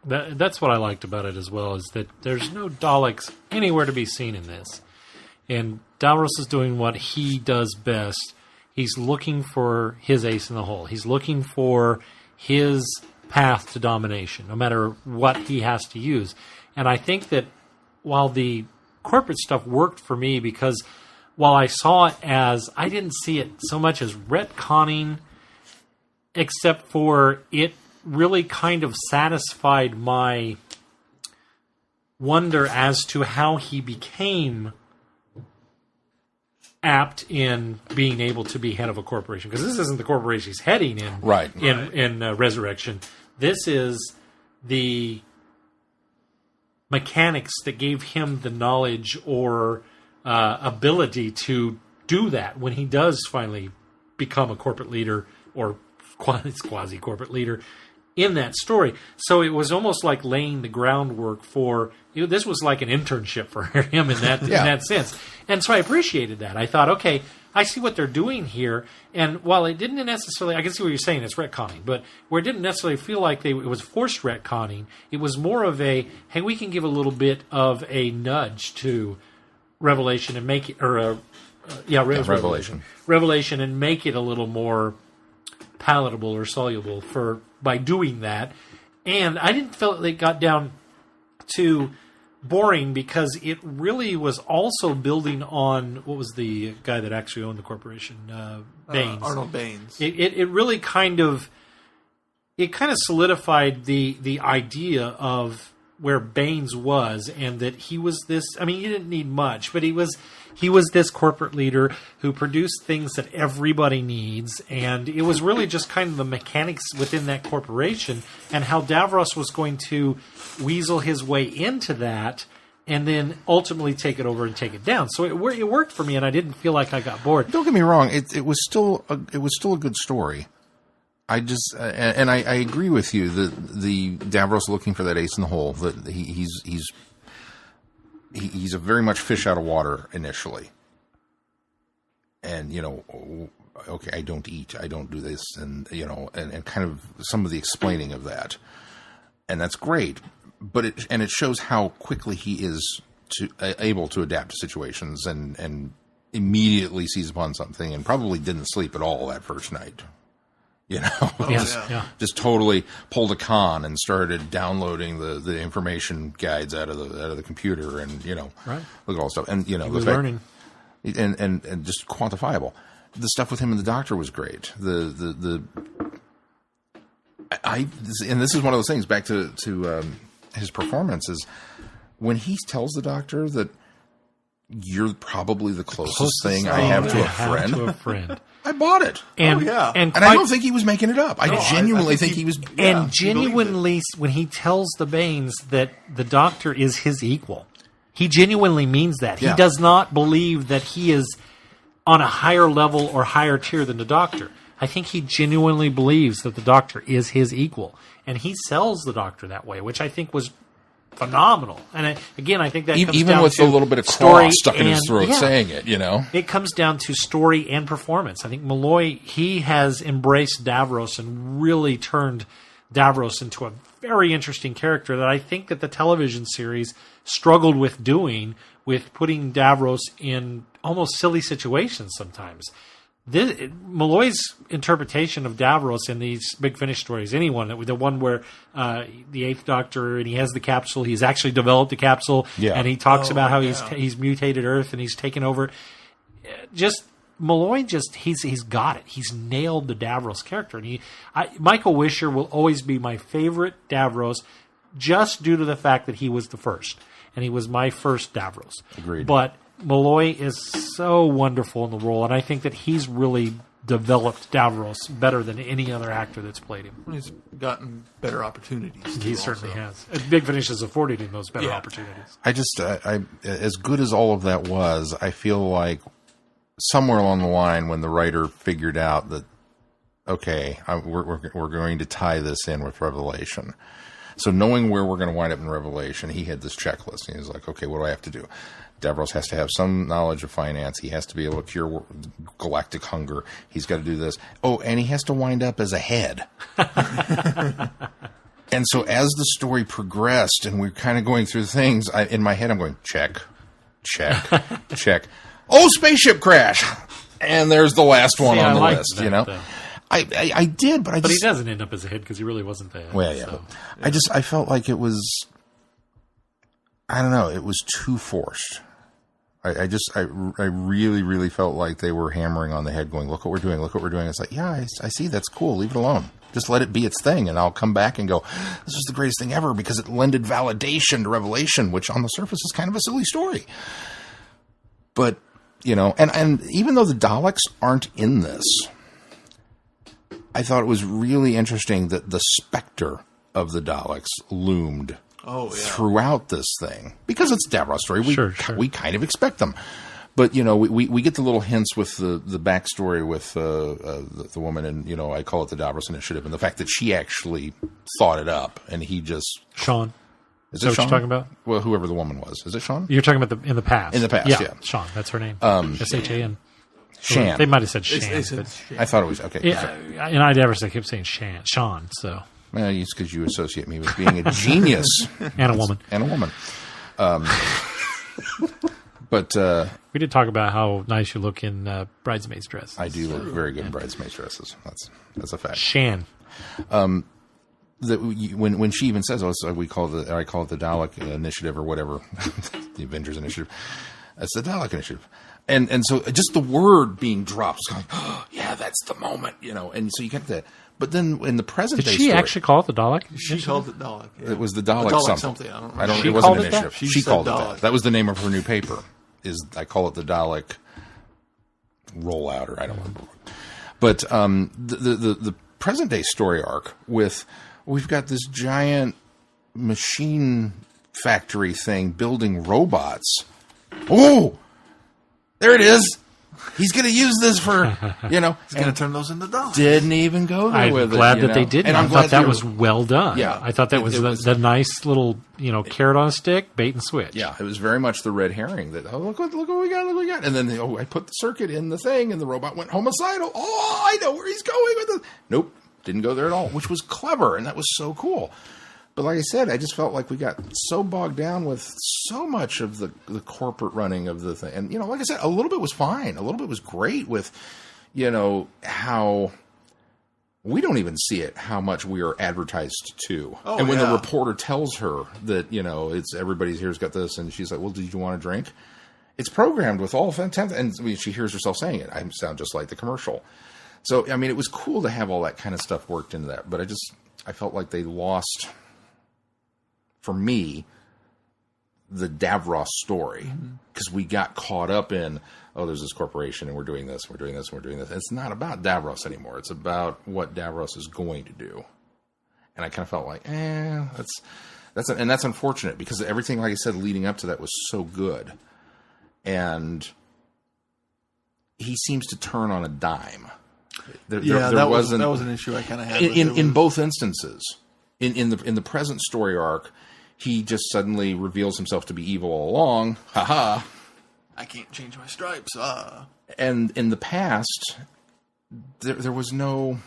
That's what I liked about it as well, is that there's no Daleks anywhere to be seen in this. And Davros is doing what he does best. He's looking for his ace in the hole. He's looking for his path to domination, no matter what he has to use. And I think that while the corporate stuff worked for me, because while I saw it as, I didn't see it so much as retconning, except for it really kind of satisfied my wonder as to how he became apt in being able to be head of a corporation, because this isn't the corporation he's heading in, in Resurrection. This is the mechanics that gave him the knowledge or ability to do that when he does finally become a corporate leader or quasi corporate leader in that story. So it was almost like laying the groundwork for, this was like an internship for him in that in that sense. And so I appreciated that. I thought, okay, I see what they're doing here. And while it didn't necessarily, I can see what you're saying, it's retconning, but where it didn't necessarily feel like it was forced retconning, it was more of a, hey, we can give a little bit of a nudge to Revelation and make it, or Revelation and make it a little more palatable or soluble by doing that. And I didn't feel that it got down to boring, because it really was also building on, what was the guy that actually owned the corporation? Baines. Arnold Baines. It really kind of solidified the idea of where Baines was, and that he was this, I mean, he didn't need much, but he was this corporate leader who produced things that everybody needs, and it was really just kind of the mechanics within that corporation and how Davros was going to weasel his way into that and then ultimately take it over and take it down. So it worked for me, and I didn't feel like I got bored. Don't get me wrong; it was still a good story. I just and I agree with you that the Davros looking for that ace in the hole, that he's a very much fish out of water initially. And, okay, I don't eat, I don't do this, and, and kind of some of the explaining of that. And that's great. But it shows how quickly he is able to adapt to situations and immediately seize upon something, and probably didn't sleep at all that first night. Just totally pulled a con and started downloading the information guides out of the computer, and look at all the stuff, and he was learning, and just quantifiable. The stuff with him and the doctor was great. And this is one of those things. Back to his performance is when he tells the doctor that you're probably the closest thing I have to a friend. I bought it. And I don't think he was making it up. I genuinely think he was. And genuinely, when he tells the Baines that the doctor is his equal, he genuinely means that. He does not believe that he is on a higher level or higher tier than the doctor. I think he genuinely believes that the doctor is his equal. And he sells the doctor that way, which I think was phenomenal. And I think that comes even down with to a little bit of story cross stuck in his throat saying it, It comes down to story and performance. I think Malloy, he has embraced Davros and really turned Davros into a very interesting character that I think that the television series struggled with doing, with putting Davros in almost silly situations sometimes. Malloy's interpretation of Davros in these Big Finish stories, the one where the Eighth Doctor, and he has the capsule, he's actually developed a capsule, and he talks about how he's mutated Earth and he's taken over. Malloy he's got it. He's nailed the Davros character, and Michael Wisher will always be my favorite Davros, just due to the fact that he was the first, and he was my first Davros. Agreed. But Malloy is so wonderful in the role, and I think that he's really developed Davros better than any other actor that's played him. He's gotten better opportunities. He certainly has. And Big Finish has afforded him those better opportunities. I just, as good as all of that was, I feel like somewhere along the line when the writer figured out that, okay, we're going to tie this in with Revelation. So knowing where we're going to wind up in Revelation, he had this checklist. And he was like, okay, what do I have to do? Davros has to have some knowledge of finance. He has to be able to cure galactic hunger. He's got to do this. Oh, and he has to wind up as a head. And so as the story progressed and we're kind of going through things, in my head I'm going, check, check. Oh, spaceship crash! And there's the last one on the list, you know? I did, but he doesn't end up as a head because he really wasn't the head. Well, yeah. So. I felt like it was, I don't know, it was too forced. I really, really felt like they were hammering on the head going, look what we're doing, look what we're doing. It's like, yeah, I see, that's cool, leave it alone. Just let it be its thing, and I'll come back and go, this was the greatest thing ever because it lended validation to Revelation, which on the surface is kind of a silly story. But, you know, and even though the Daleks aren't in this, I thought it was really interesting that the specter of the Daleks loomed throughout this thing. Because it's a Davros story, we kind of expect them. But, you know, we get the little hints with the backstory with the woman, and, you know, I call it the Davros Initiative, and the fact that she actually thought it up, and he just... Sean. Is that it what Sean? you're talking about? Well, whoever the woman was. Is it Sean? You're talking about in the past. In the past, yeah. Sean, that's her name. S-H-A-N. Shan. They might have said Shan. Shan. I thought it was, okay. Yeah, and I never kept saying Sean, so... Well, it's because you associate me with being a genius. And a woman. And a woman. But... we did talk about how nice you look in bridesmaids' dresses. I do look very good in bridesmaids' dresses. That's a fact. Shan. When she even says, I call it the Dalek Initiative or whatever, the Avengers Initiative. That's the Dalek Initiative. And so just the word being dropped, it's going, oh, yeah, that's the moment, you know. And so you get that. But then in the present day story... Did she actually call it the Dalek? She called it Dalek. Yeah. It was the Dalek something. I don't know. It wasn't an initiative. She called Dalek. it that. That was the name of her new paper. I call it the Dalek rollout, or I don't remember. But the present day story arc we've got this giant machine factory thing building robots. Oh, there it is. He's going to use this for, you know. He's going to turn those into Daleks. Didn't even go there with it. I'm glad that they didn't. And I thought that was well done. Yeah. I thought that was the nice little, you know, carrot on a stick, bait and switch. Yeah, it was very much the red herring that, oh, look what we got. And then, I put the circuit in the thing, and the robot went homicidal. Oh, I know where he's going with it. Nope, didn't go there at all, which was clever, and that was so cool. But like I said, I just felt like we got so bogged down with so much of the corporate running of the thing. And, you know, like I said, a little bit was fine. A little bit was great with, you know, how we don't even see it, how much we are advertised to. Oh, and when the reporter tells her that, you know, it's everybody's here's got this, and she's like, well, did you want a drink? It's programmed with all fantastic. And I mean, she hears herself saying it. I sound just like the commercial. So, I mean, it was cool to have all that kind of stuff worked into that. But I felt like they lost... for me, the Davros story, because we got caught up in, oh, there's this corporation and we're doing this, we're doing this, and we're doing this. It's not about Davros anymore. It's about what Davros is going to do. And I kind of felt like, that's unfortunate because everything, like I said, leading up to that was so good. And he seems to turn on a dime. That was an issue I kind of had in both instances. In the present story arc, he just suddenly reveals himself to be evil all along. Ha! I can't change my stripes. And in the past, there was no...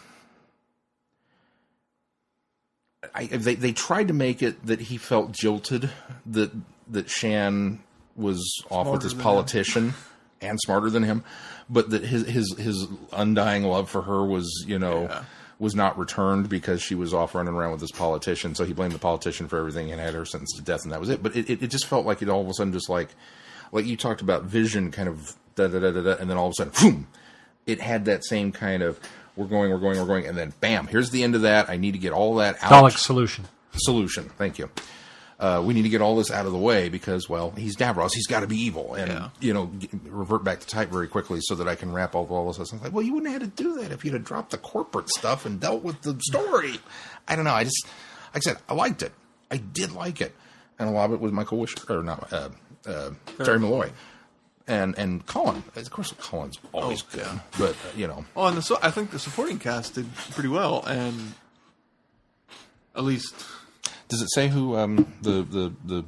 They tried to make it that he felt jilted, that Shan was off with this politician and smarter than him, but that his undying love for her was, you know... Yeah. Was not returned because she was off running around with this politician. So he blamed the politician for everything and had her sentenced to death, and that was it. But it just felt like it all of a sudden just like you talked about Vision kind of da-da-da-da-da, and then all of a sudden, boom, it had that same kind of we're going, and then bam, here's the end of that. I need to get all that out. Dalek Solution. Thank you. we need to get all this out of the way because, well, he's Davros. He's got to be evil. And, revert back to type very quickly so that I can wrap up all this. I was like, well, you wouldn't have had to do that if you'd have dropped the corporate stuff and dealt with the story. I don't know. Like I said, I liked it. I did like it. And a lot of it was Michael Terry Malloy. And Colin. Of course, Colin's always good. Yeah. But, Oh, and I think the supporting cast did pretty well. And at least... Does it say who the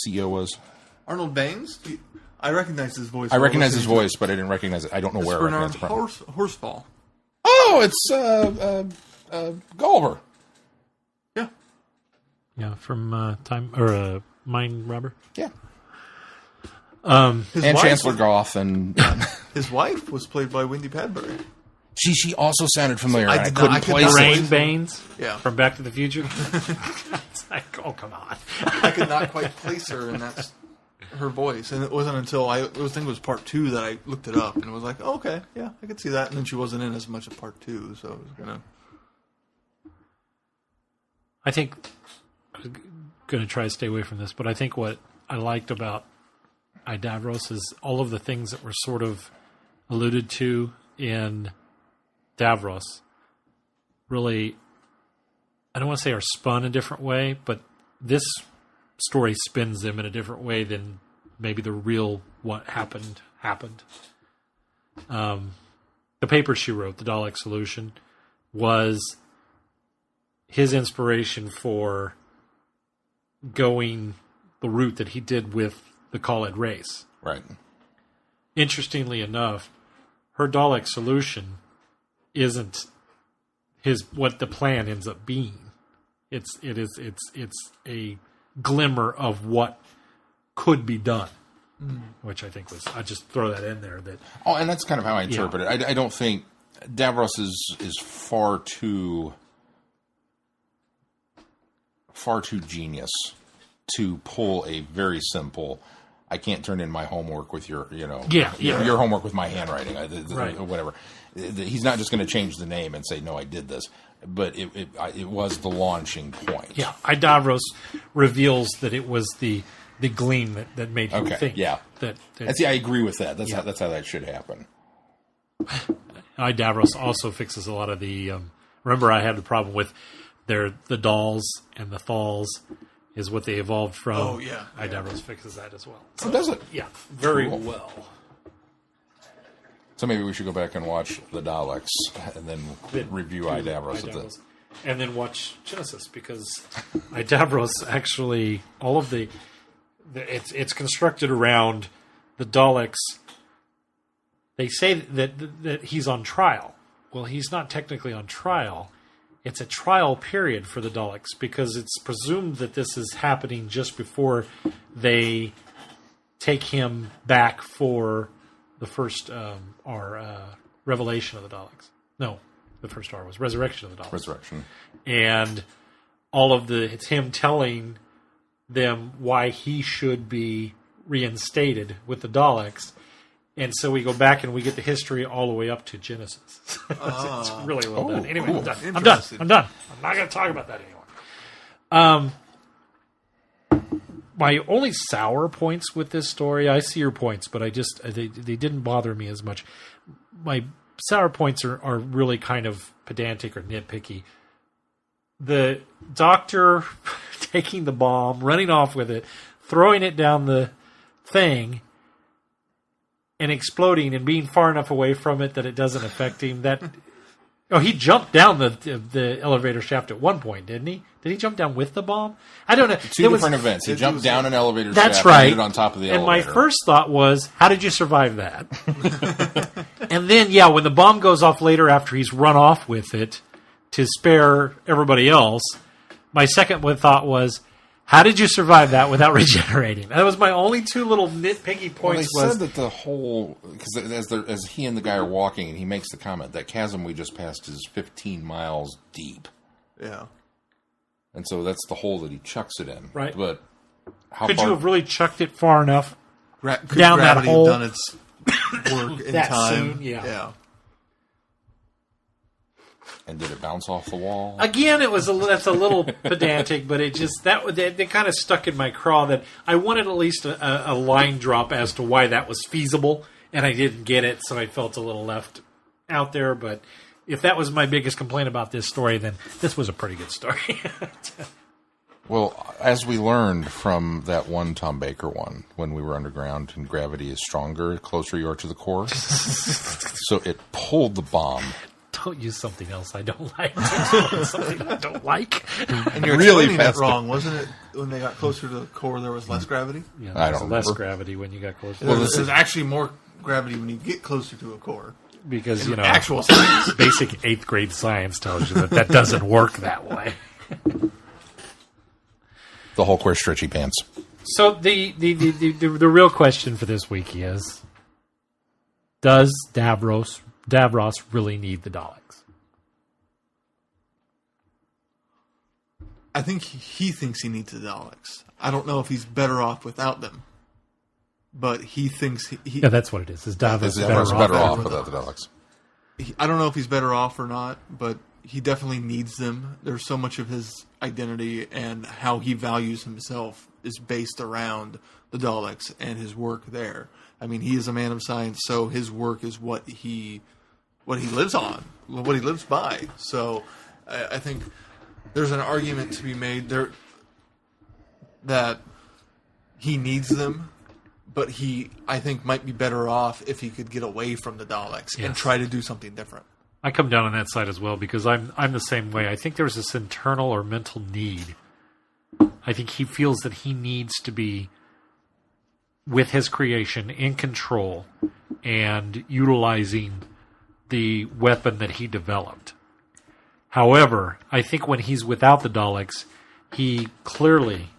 CEO was? Arnold Baines? I recognize his voice. I recognize his voice, but I didn't recognize it. I don't know where I recognize it from. Horsefall. Oh, it's Gulliver. Yeah. Yeah, from Mind Robber. Yeah. And Chancellor Goth and his wife was played by Wendy Padbury. She also sounded familiar. I couldn't place Lorraine Baines. Yeah. From Back to the Future. It's like, oh, come on. I could not quite place her, and that's her voice. And it wasn't until I think it was part 2 that I looked it up, and it was like, oh, okay, yeah, I could see that. And then she wasn't in as much of part 2, so I was gonna. I think I'm going to try to stay away from this, but I think what I liked about Davros is all of the things that were sort of alluded to in Davros really, I don't want to say are spun a different way, but this story spins them in a different way than maybe the real what happened. The paper she wrote, The Dalek Solution, was his inspiration for going the route that he did with the Khaled race. Right. Interestingly enough, her Dalek solution isn't what the plan ends up being. It's a glimmer of what could be done, which I think was, I just throw that in there. And that's kind of how I interpret it. I don't think Davros is far too genius to pull a very simple. I can't turn in my homework with your homework with my handwriting, right. Whatever. He's not just going to change the name and say, no, I did this. But it was the launching point. Yeah, Davros reveals that it was the gleam that made him think. Yeah. I agree with that. That's how that should happen. Davros also fixes a lot of the... remember, I had the problem with the dolls and the thalls is what they evolved from. Oh, yeah. Davros fixes that as well. So does it? Yeah, very cool. well. So maybe we should go back and watch the Daleks and then review Davros. And then watch Genesis, because Davros actually, all of it's constructed around the Daleks. They say that he's on trial. Well, he's not technically on trial. It's a trial period for the Daleks because it's presumed that this is happening just before they take him back for the first revelation of the Daleks. No, the first R was resurrection of the Daleks. Resurrection. And it's him telling them why he should be reinstated with the Daleks. And so we go back and we get the history all the way up to Genesis. It's really well done. Anyway, cool. I'm done. I'm not going to talk about that anymore. My only sour points with this story, I see your points, but they didn't bother me as much. My sour points are really kind of pedantic or nitpicky. The Doctor taking the bomb, running off with it, throwing it down the thing, and exploding and being far enough away from it that it doesn't affect him. He jumped down the elevator shaft at one point, didn't he? Did he jump down with the bomb? I don't know. Two different events. He jumped down an elevator shaft. That's right. And landed on top of the elevator. And my first thought was, how did you survive that? And then, when the bomb goes off later after he's run off with it to spare everybody else, my second thought was, how did you survive that without regenerating? That was my only two little nitpicky points. Well, they said that the whole... Because as he and the guy are walking, and he makes the comment, that chasm we just passed is 15 miles deep. Yeah. And so that's the hole that he chucks it in. Right. But could you have really chucked it far enough could down that hole? Have done its work in that time? Soon? Yeah. And did it bounce off the wall? Again, that's a little pedantic, but it just that kind of stuck in my craw that I wanted at least a line drop as to why that was feasible, and I didn't get it, so I felt a little left out there. But if that was my biggest complaint about this story, then this was a pretty good story. Well, as we learned from that one Tom Baker one, when we were underground and gravity is stronger, the closer you are to the core. So it pulled the bomb. Don't use something else I don't like. Something I don't like. And you're Really explaining that fast. wrong, wasn't it? When they got closer to the core, there was less gravity? Yeah, I there's don't less remember. gravity when you got closer. There's actually more gravity when you get closer to a core. Because, In actual science. basic 8th grade science tells you that doesn't work that way. The Hulk wears stretchy pants. So the real question for this week is, does Davros really need the Daleks? I think he thinks he needs the Daleks. I don't know if he's better off without them. But he thinks he Yeah, that's what it is. Is Davros Is better Davros off? better off without the Daleks? I don't know if he's better off or not, but he definitely needs them. There's so much of his identity and how he values himself is based around the Daleks and his work there. I mean, he is a man of science, so his work is what he lives on, what he lives by. So I think there's an argument to be made there that he needs them, but he, I think, might be better off if he could get away from the Daleks and try to do something different. I come down on that side as well because I'm the same way. I think there's this internal or mental need. I think he feels that he needs to be with his creation in control and utilizing the weapon that he developed. However, I think when he's without the Daleks, he clearly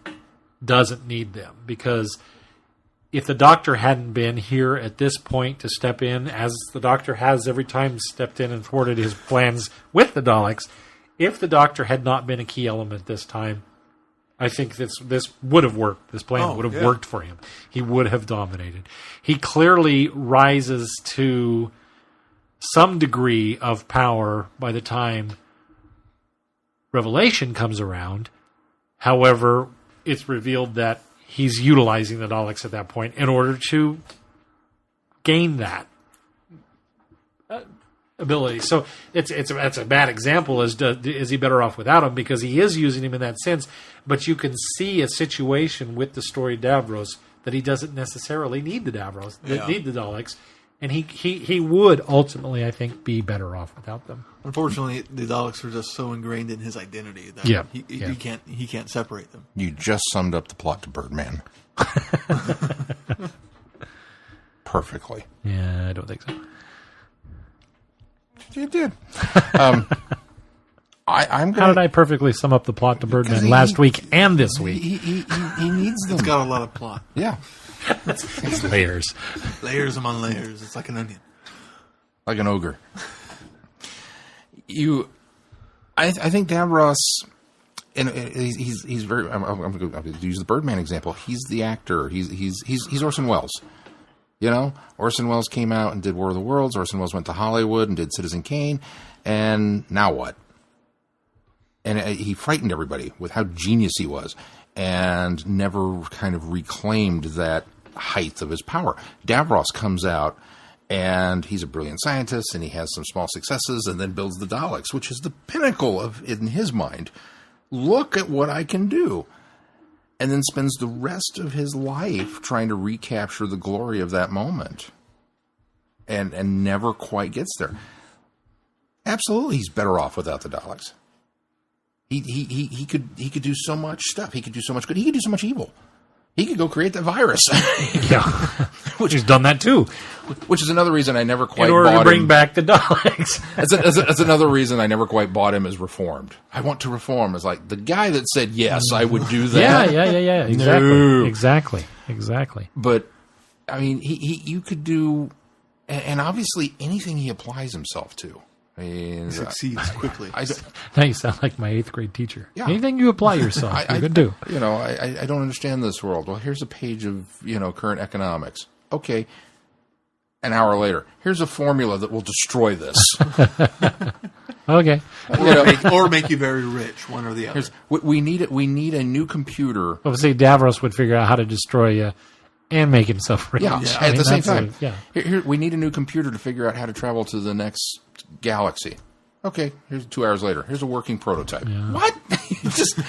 doesn't need them because if the Doctor hadn't been here at this point to step in, as the Doctor has every time stepped in and thwarted his plans with the Daleks, if the Doctor had not been a key element this time, I think this would have worked. This plan would have worked for him. He would have dominated. He clearly rises to some degree of power by the time Revelation comes around. However, it's revealed that he's utilizing the Daleks at that point in order to gain that ability. So it's a bad example. Is he better off without him? Because he is using him in that sense. But you can see a situation with the story Davros that he doesn't necessarily need the need the Daleks. And he would ultimately, I think, be better off without them. Unfortunately, the Daleks are just so ingrained in his identity that he can't separate them. You just summed up the plot to Birdman. Perfectly. Yeah, I don't think so. You did. I'm How did I perfectly sum up the plot to Birdman last week and this week? He needs them. It's got a lot of plot. Yeah. It's layers. Layers among layers. It's like an onion. Like an ogre. I think Davros, and he's very. I'm going to use the Birdman example. He's the actor. He's Orson Welles. You know, Orson Welles came out and did War of the Worlds. Orson Welles went to Hollywood and did Citizen Kane. And now what? And he frightened everybody with how genius he was, and never kind of reclaimed that height of his power. Davros comes out, and he's a brilliant scientist, and he has some small successes, and then builds the Daleks, which is the pinnacle of, in his mind, look at what I can do. And then spends the rest of his life trying to recapture the glory of that moment. And never quite gets there. Absolutely, he's better off without the Daleks. He could do so much stuff. He could do so much good. He could do so much evil. He could go create the virus. Yeah, which he's done that too. Which is another reason I never quite in order bought to bring him. back the Daleks. That's another reason I never quite bought him as reformed. I want to reform. It's like the guy that said yes, I would do that. Yeah. Exactly. No. Exactly. But I mean, you could do, and obviously anything he applies himself to. I mean, He succeeds quickly. Now you sound like my 8th grade teacher. Yeah. Anything you apply yourself, you can do. You know, I don't understand this world. Well, here's a page of, current economics. Okay. An hour later, here's a formula that will destroy this. Okay. or make you very rich, one or the other. We need a new computer. Obviously, Davros would figure out how to destroy you and make himself rich. Yeah, at the same time. Yeah. Here, we need a new computer to figure out how to travel to the next galaxy. Okay, here's 2 hours later. Here's a working prototype. Yeah. What? Just,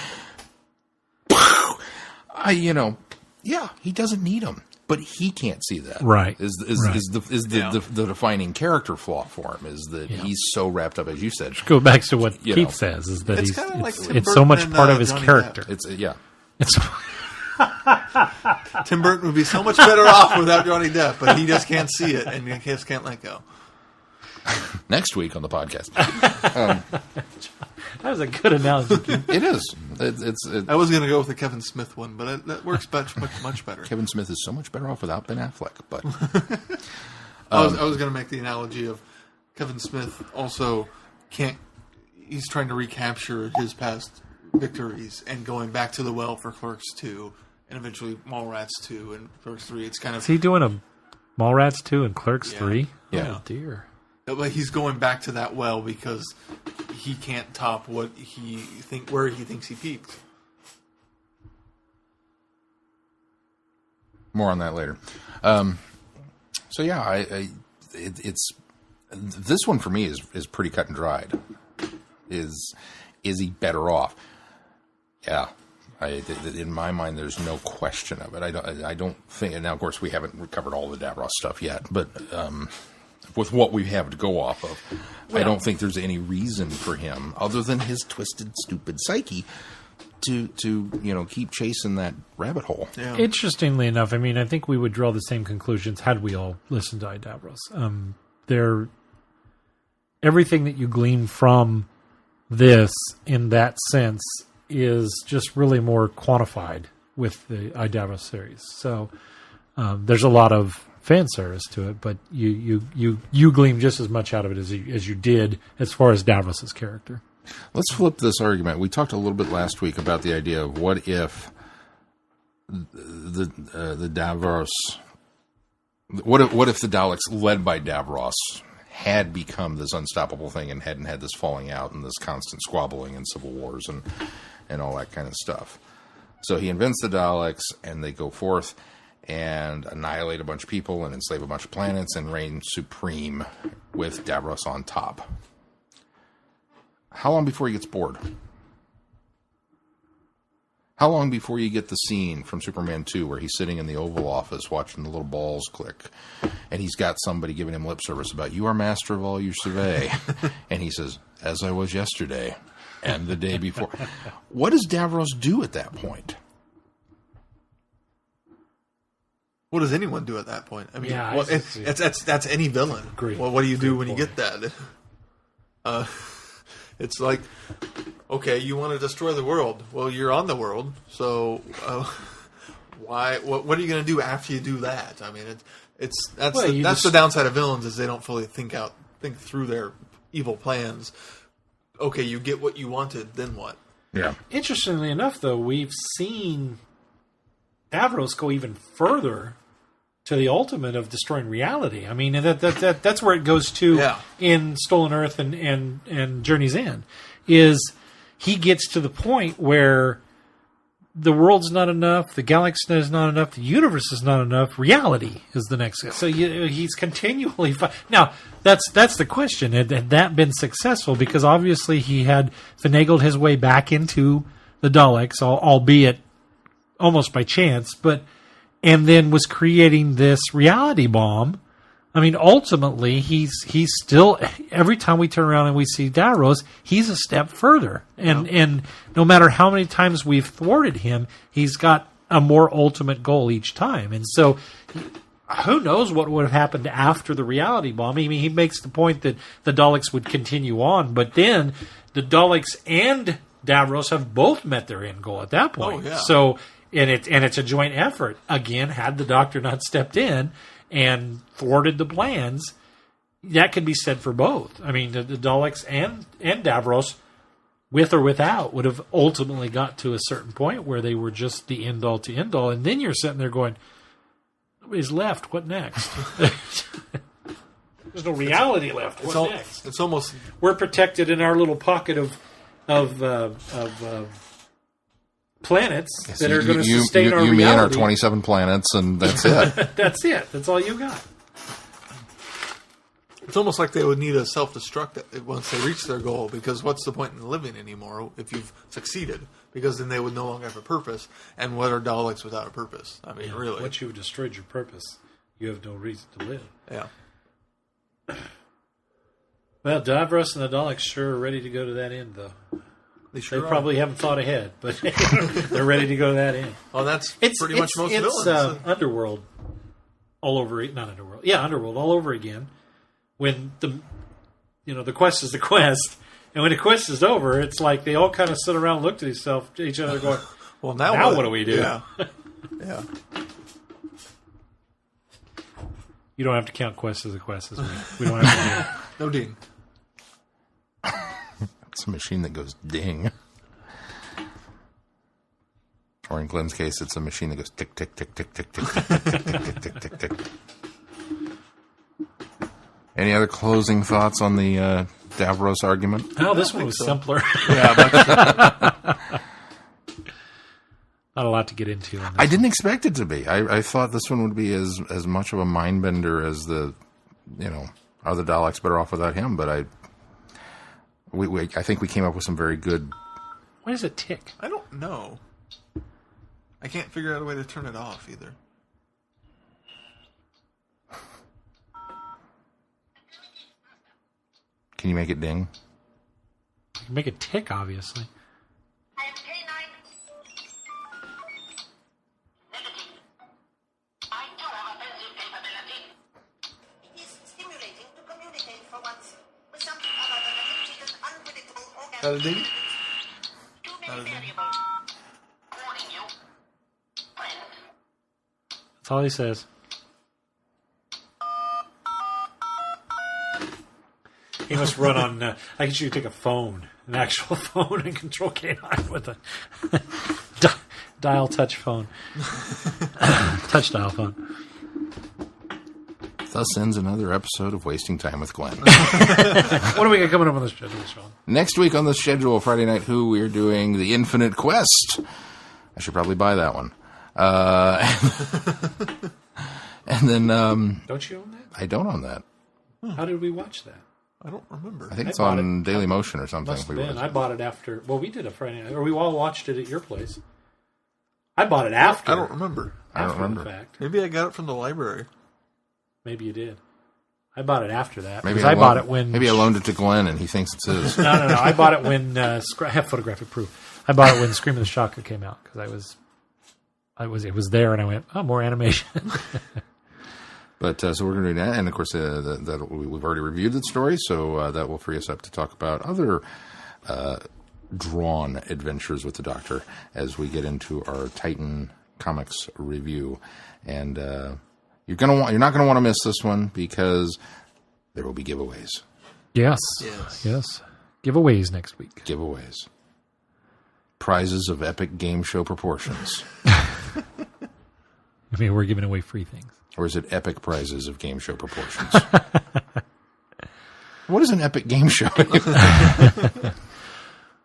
he doesn't need them, but he can't see that. Right. Is the defining character flaw for him is that he's so wrapped up, as you said. Go back to what Keith says is that it's so much part of his character. It's Tim Burton would be so much better off without Johnny Depp, but he just can't see it and he just can't let go. Next week on the podcast. That was a good analogy. It is. I was going to go with the Kevin Smith one, but that works much better. Kevin Smith is so much better off without Ben Affleck. But I was going to make the analogy of Kevin Smith also can't. He's trying to recapture his past victories and going back to the well for Clerks 2 and eventually Mallrats 2 and Clerks 3. It's kind of. Is he doing a Mallrats 2 and Clerks 3? Yeah. Oh, dear. But he's going back to that well because he can't top where he thinks he peaked. More on that later. It's this one for me is pretty cut and dried. Is he better off? Yeah. In my mind, there's no question of it. I don't think. And now, of course, we haven't recovered all the Davros stuff yet, but. With what we have to go off of, I don't think there's any reason for him, other than his twisted, stupid psyche, to keep chasing that rabbit hole. Yeah. Interestingly enough, I think we would draw the same conclusions had we all listened to Davros. Everything that you glean from this, in that sense, is just really more quantified with the Davros series. So there's a lot of fan service to it, but you glean just as much out of it as you did as far as Davros' character. Let's flip this argument. We talked a little bit last week about the idea of what if the Davros, what if the Daleks led by Davros had become this unstoppable thing and hadn't had this falling out and this constant squabbling and civil wars and all that kind of stuff. So he invents the Daleks and they go forth and annihilate a bunch of people and enslave a bunch of planets and reign supreme with Davros on top. How long before he gets bored? How long before you get the scene from Superman 2 where he's sitting in the Oval Office watching the little balls click and he's got somebody giving him lip service about, you are master of all you survey. And he says, as I was yesterday and the day before. What does Davros do at that point? What does anyone do at that point? I mean, yeah, that's any villain. Great. Well, what do you do when you get that? It's like, okay, you want to destroy the world. Well, you're on the world, so why? What are you going to do after you do that? I mean, that's the downside of villains is they don't fully think through their evil plans. Okay, you get what you wanted, then what? Yeah. Interestingly enough, though, we've seen Davros go even further to the ultimate of destroying reality. I mean, that's where it goes to in Stolen Earth and Journey's End, is he gets to the point where the world's not enough, the galaxy is not enough, the universe is not enough, reality is the next. So he's continually... Now, that's the question. Had that been successful? Because obviously he had finagled his way back into the Daleks, albeit almost by chance, and then was creating this reality bomb. I mean, ultimately, he's still, every time we turn around and we see Davros, he's a step further. And no matter how many times we've thwarted him, he's got a more ultimate goal each time. And so, who knows what would have happened after the reality bomb? I mean, he makes the point that the Daleks would continue on, but then the Daleks and Davros have both met their end goal at that point. Oh, yeah. So, and it's a joint effort. Again, had the Doctor not stepped in and thwarted the plans, that could be said for both. I mean, the Daleks and Davros, with or without, would have ultimately got to a certain point where they were just the end-all to end-all. And then you're sitting there going, nobody's left. What next? There's no reality left. What next? It's almost We're protected in our little pocket of planets that are going to sustain our reality. Me and our 27 planets, and that's it. That's it. That's all you got. It's almost like they would need a self-destruct once they reach their goal, because what's the point in living anymore if you've succeeded? Because then they would no longer have a purpose, and what are Daleks without a purpose? I mean, really. Once you've destroyed your purpose, you have no reason to live. Yeah. Well, Davros and the Daleks sure are ready to go to that end, though. They probably haven't thought ahead, but they're ready to go to that end. Well, that's pretty much most villains. It's Underworld all over, not Underworld. Yeah, Underworld all over again. When the quest is the quest, and when the quest is over, it's like they all kind of sit around and look at each other going, well, now what do we do? Yeah. Yeah. You don't have to count quest as a quest. We don't have to do it. No ding. It's a machine that goes ding. Or in Glenn's case, it's a machine that goes tick, tick, tick, tick, tick, tick, tick, tick, tick, tick, tick, tick, tick. Any other closing thoughts on the Davros argument? Oh, this one was simpler. Yeah, Not a lot to get into. On this I didn't expect it to be. I thought this one would be as much of a mind bender as are the Daleks better off without him? But I think we came up with some very good. Why does it tick? I don't know. I can't figure out a way to turn it off either. Can you make it ding? You can make it tick, obviously. I am K9. Negative. I do have offensive capability. It is stimulating to communicate for once with something other than a rigid and unpredictable That a organism. ding? Too That a many ding? variables. Warning you. Friend. That's all he says. He must run on. I guess you could take a phone, an actual phone, and control K9 with a dial touch phone, touch dial phone. Thus ends another episode of Wasting Time with Glenn. What do we got coming up on the schedule, Sean? Next week on the schedule, Friday Night Who, we are doing The Infinite Quest. I should probably buy that one. And then... Don't you own that? I don't own that. How did we watch that? I don't remember. I think it's bought on it. Daily Motion or something. Must have been. I bought it after. Well, we did a Friday night, or we all watched it at your place. I bought it after. I don't remember. After the fact. Maybe I got it from the library. Maybe you did. I bought it after that. Maybe I bought it when. Maybe I loaned it to Glenn and he thinks it's his. No. I bought it when. I have photographic proof. I bought it when Scream of the Shaka came out because it was there, and I went, oh, more animation. But so we're going to do that, and of course we've already reviewed the story, so that will free us up to talk about other drawn adventures with the Doctor as we get into our Titan Comics review. And you're not going to want to miss this one because there will be giveaways. Yes. Yes. Giveaways next week. Giveaways. Prizes of epic game show proportions. I mean, we're giving away free things. Or is it epic prizes of game show proportions? What is an epic game show?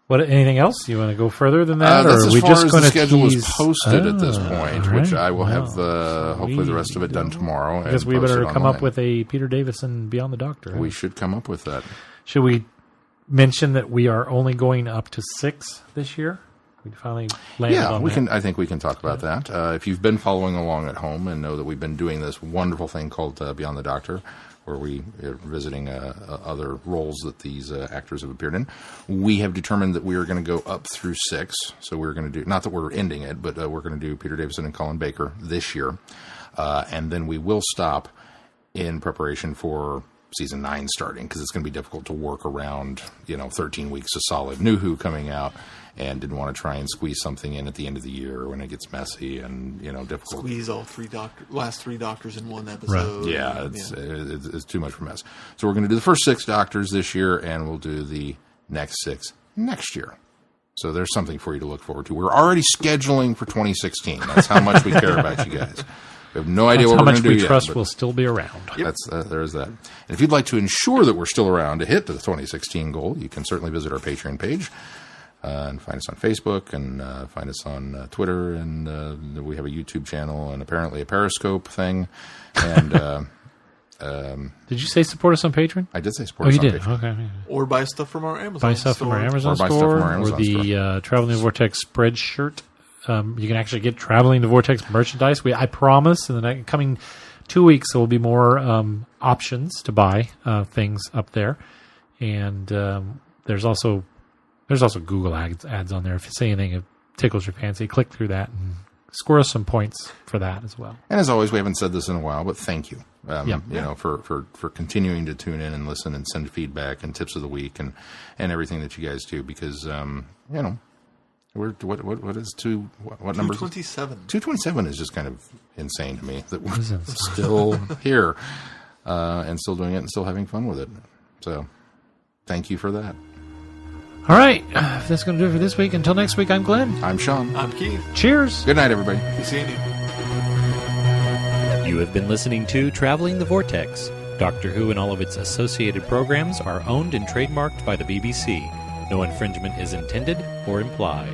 What? Anything else? You want to go further than that, That's or are as we far just as going the to schedule is tease? posted at this point, all right. which I will have Well, hopefully the rest of it done tomorrow. Because and we post better it come up online. with a Peter Davison Beyond the Doctor. We should come up with that. Should we mention that we are only going up to 6 this year? We finally landed on we that. can. I think we can talk about that. If you've been following along at home and know that we've been doing this wonderful thing called Beyond the Doctor, where we are visiting other roles that these actors have appeared in, we have determined that we are going to go up through 6. So we're going to do, not that we're ending it, but we're going to do Peter Davison and Colin Baker this year, and then we will stop in preparation for season 9 starting, because it's going to be difficult to work around 13 weeks of solid New Who coming out, and didn't want to try and squeeze something in at the end of the year when it gets lessy and difficult. Squeeze all last three doctors in one episode. Right. Yeah, it's too much of a mess. So we're going to do the first 6 Doctors this year, and we'll do the next 6 next year. So there's something for you to look forward to. We're already scheduling for 2016. That's how much we care about you guys. We have no idea That's what how we're going much to do we yet, trust but will still be around. That's there's that. And if you'd like to ensure that we're still around to hit the 2016 goal, you can certainly visit our Patreon page and find us on Facebook and find us on Twitter, and we have a YouTube channel and apparently a Periscope thing. And Did you say support us on Patreon? I did say support Oh, us you on did. Patreon. Okay. Or buy stuff from our Amazon Buy stuff from our Amazon Or buy stuff store, from our Amazon or the Traveling the Vortex spread shirt. You can actually get Traveling the Vortex merchandise. I promise in the coming 2 weeks there will be more options to buy things up there, and there's also Google ads on there. If you say anything that tickles your fancy, click through that and score us some points for that as well. And as always, we haven't said this in a while, but thank you. Yeah. You know, for continuing to tune in and listen and send feedback and tips of the week and everything that you guys do, because you know, we're what is what number? 227. 227 is just kind of insane to me that we're still here and still doing it and still having fun with it. So, thank you for that. All right, that's going to do it for this week. Until next week, I'm Glenn. I'm Sean. I'm Keith. Cheers. Good night, everybody. Be seeing you. You have been listening to Traveling the Vortex. Doctor Who and all of its associated programs are owned and trademarked by the BBC. No infringement is intended or implied.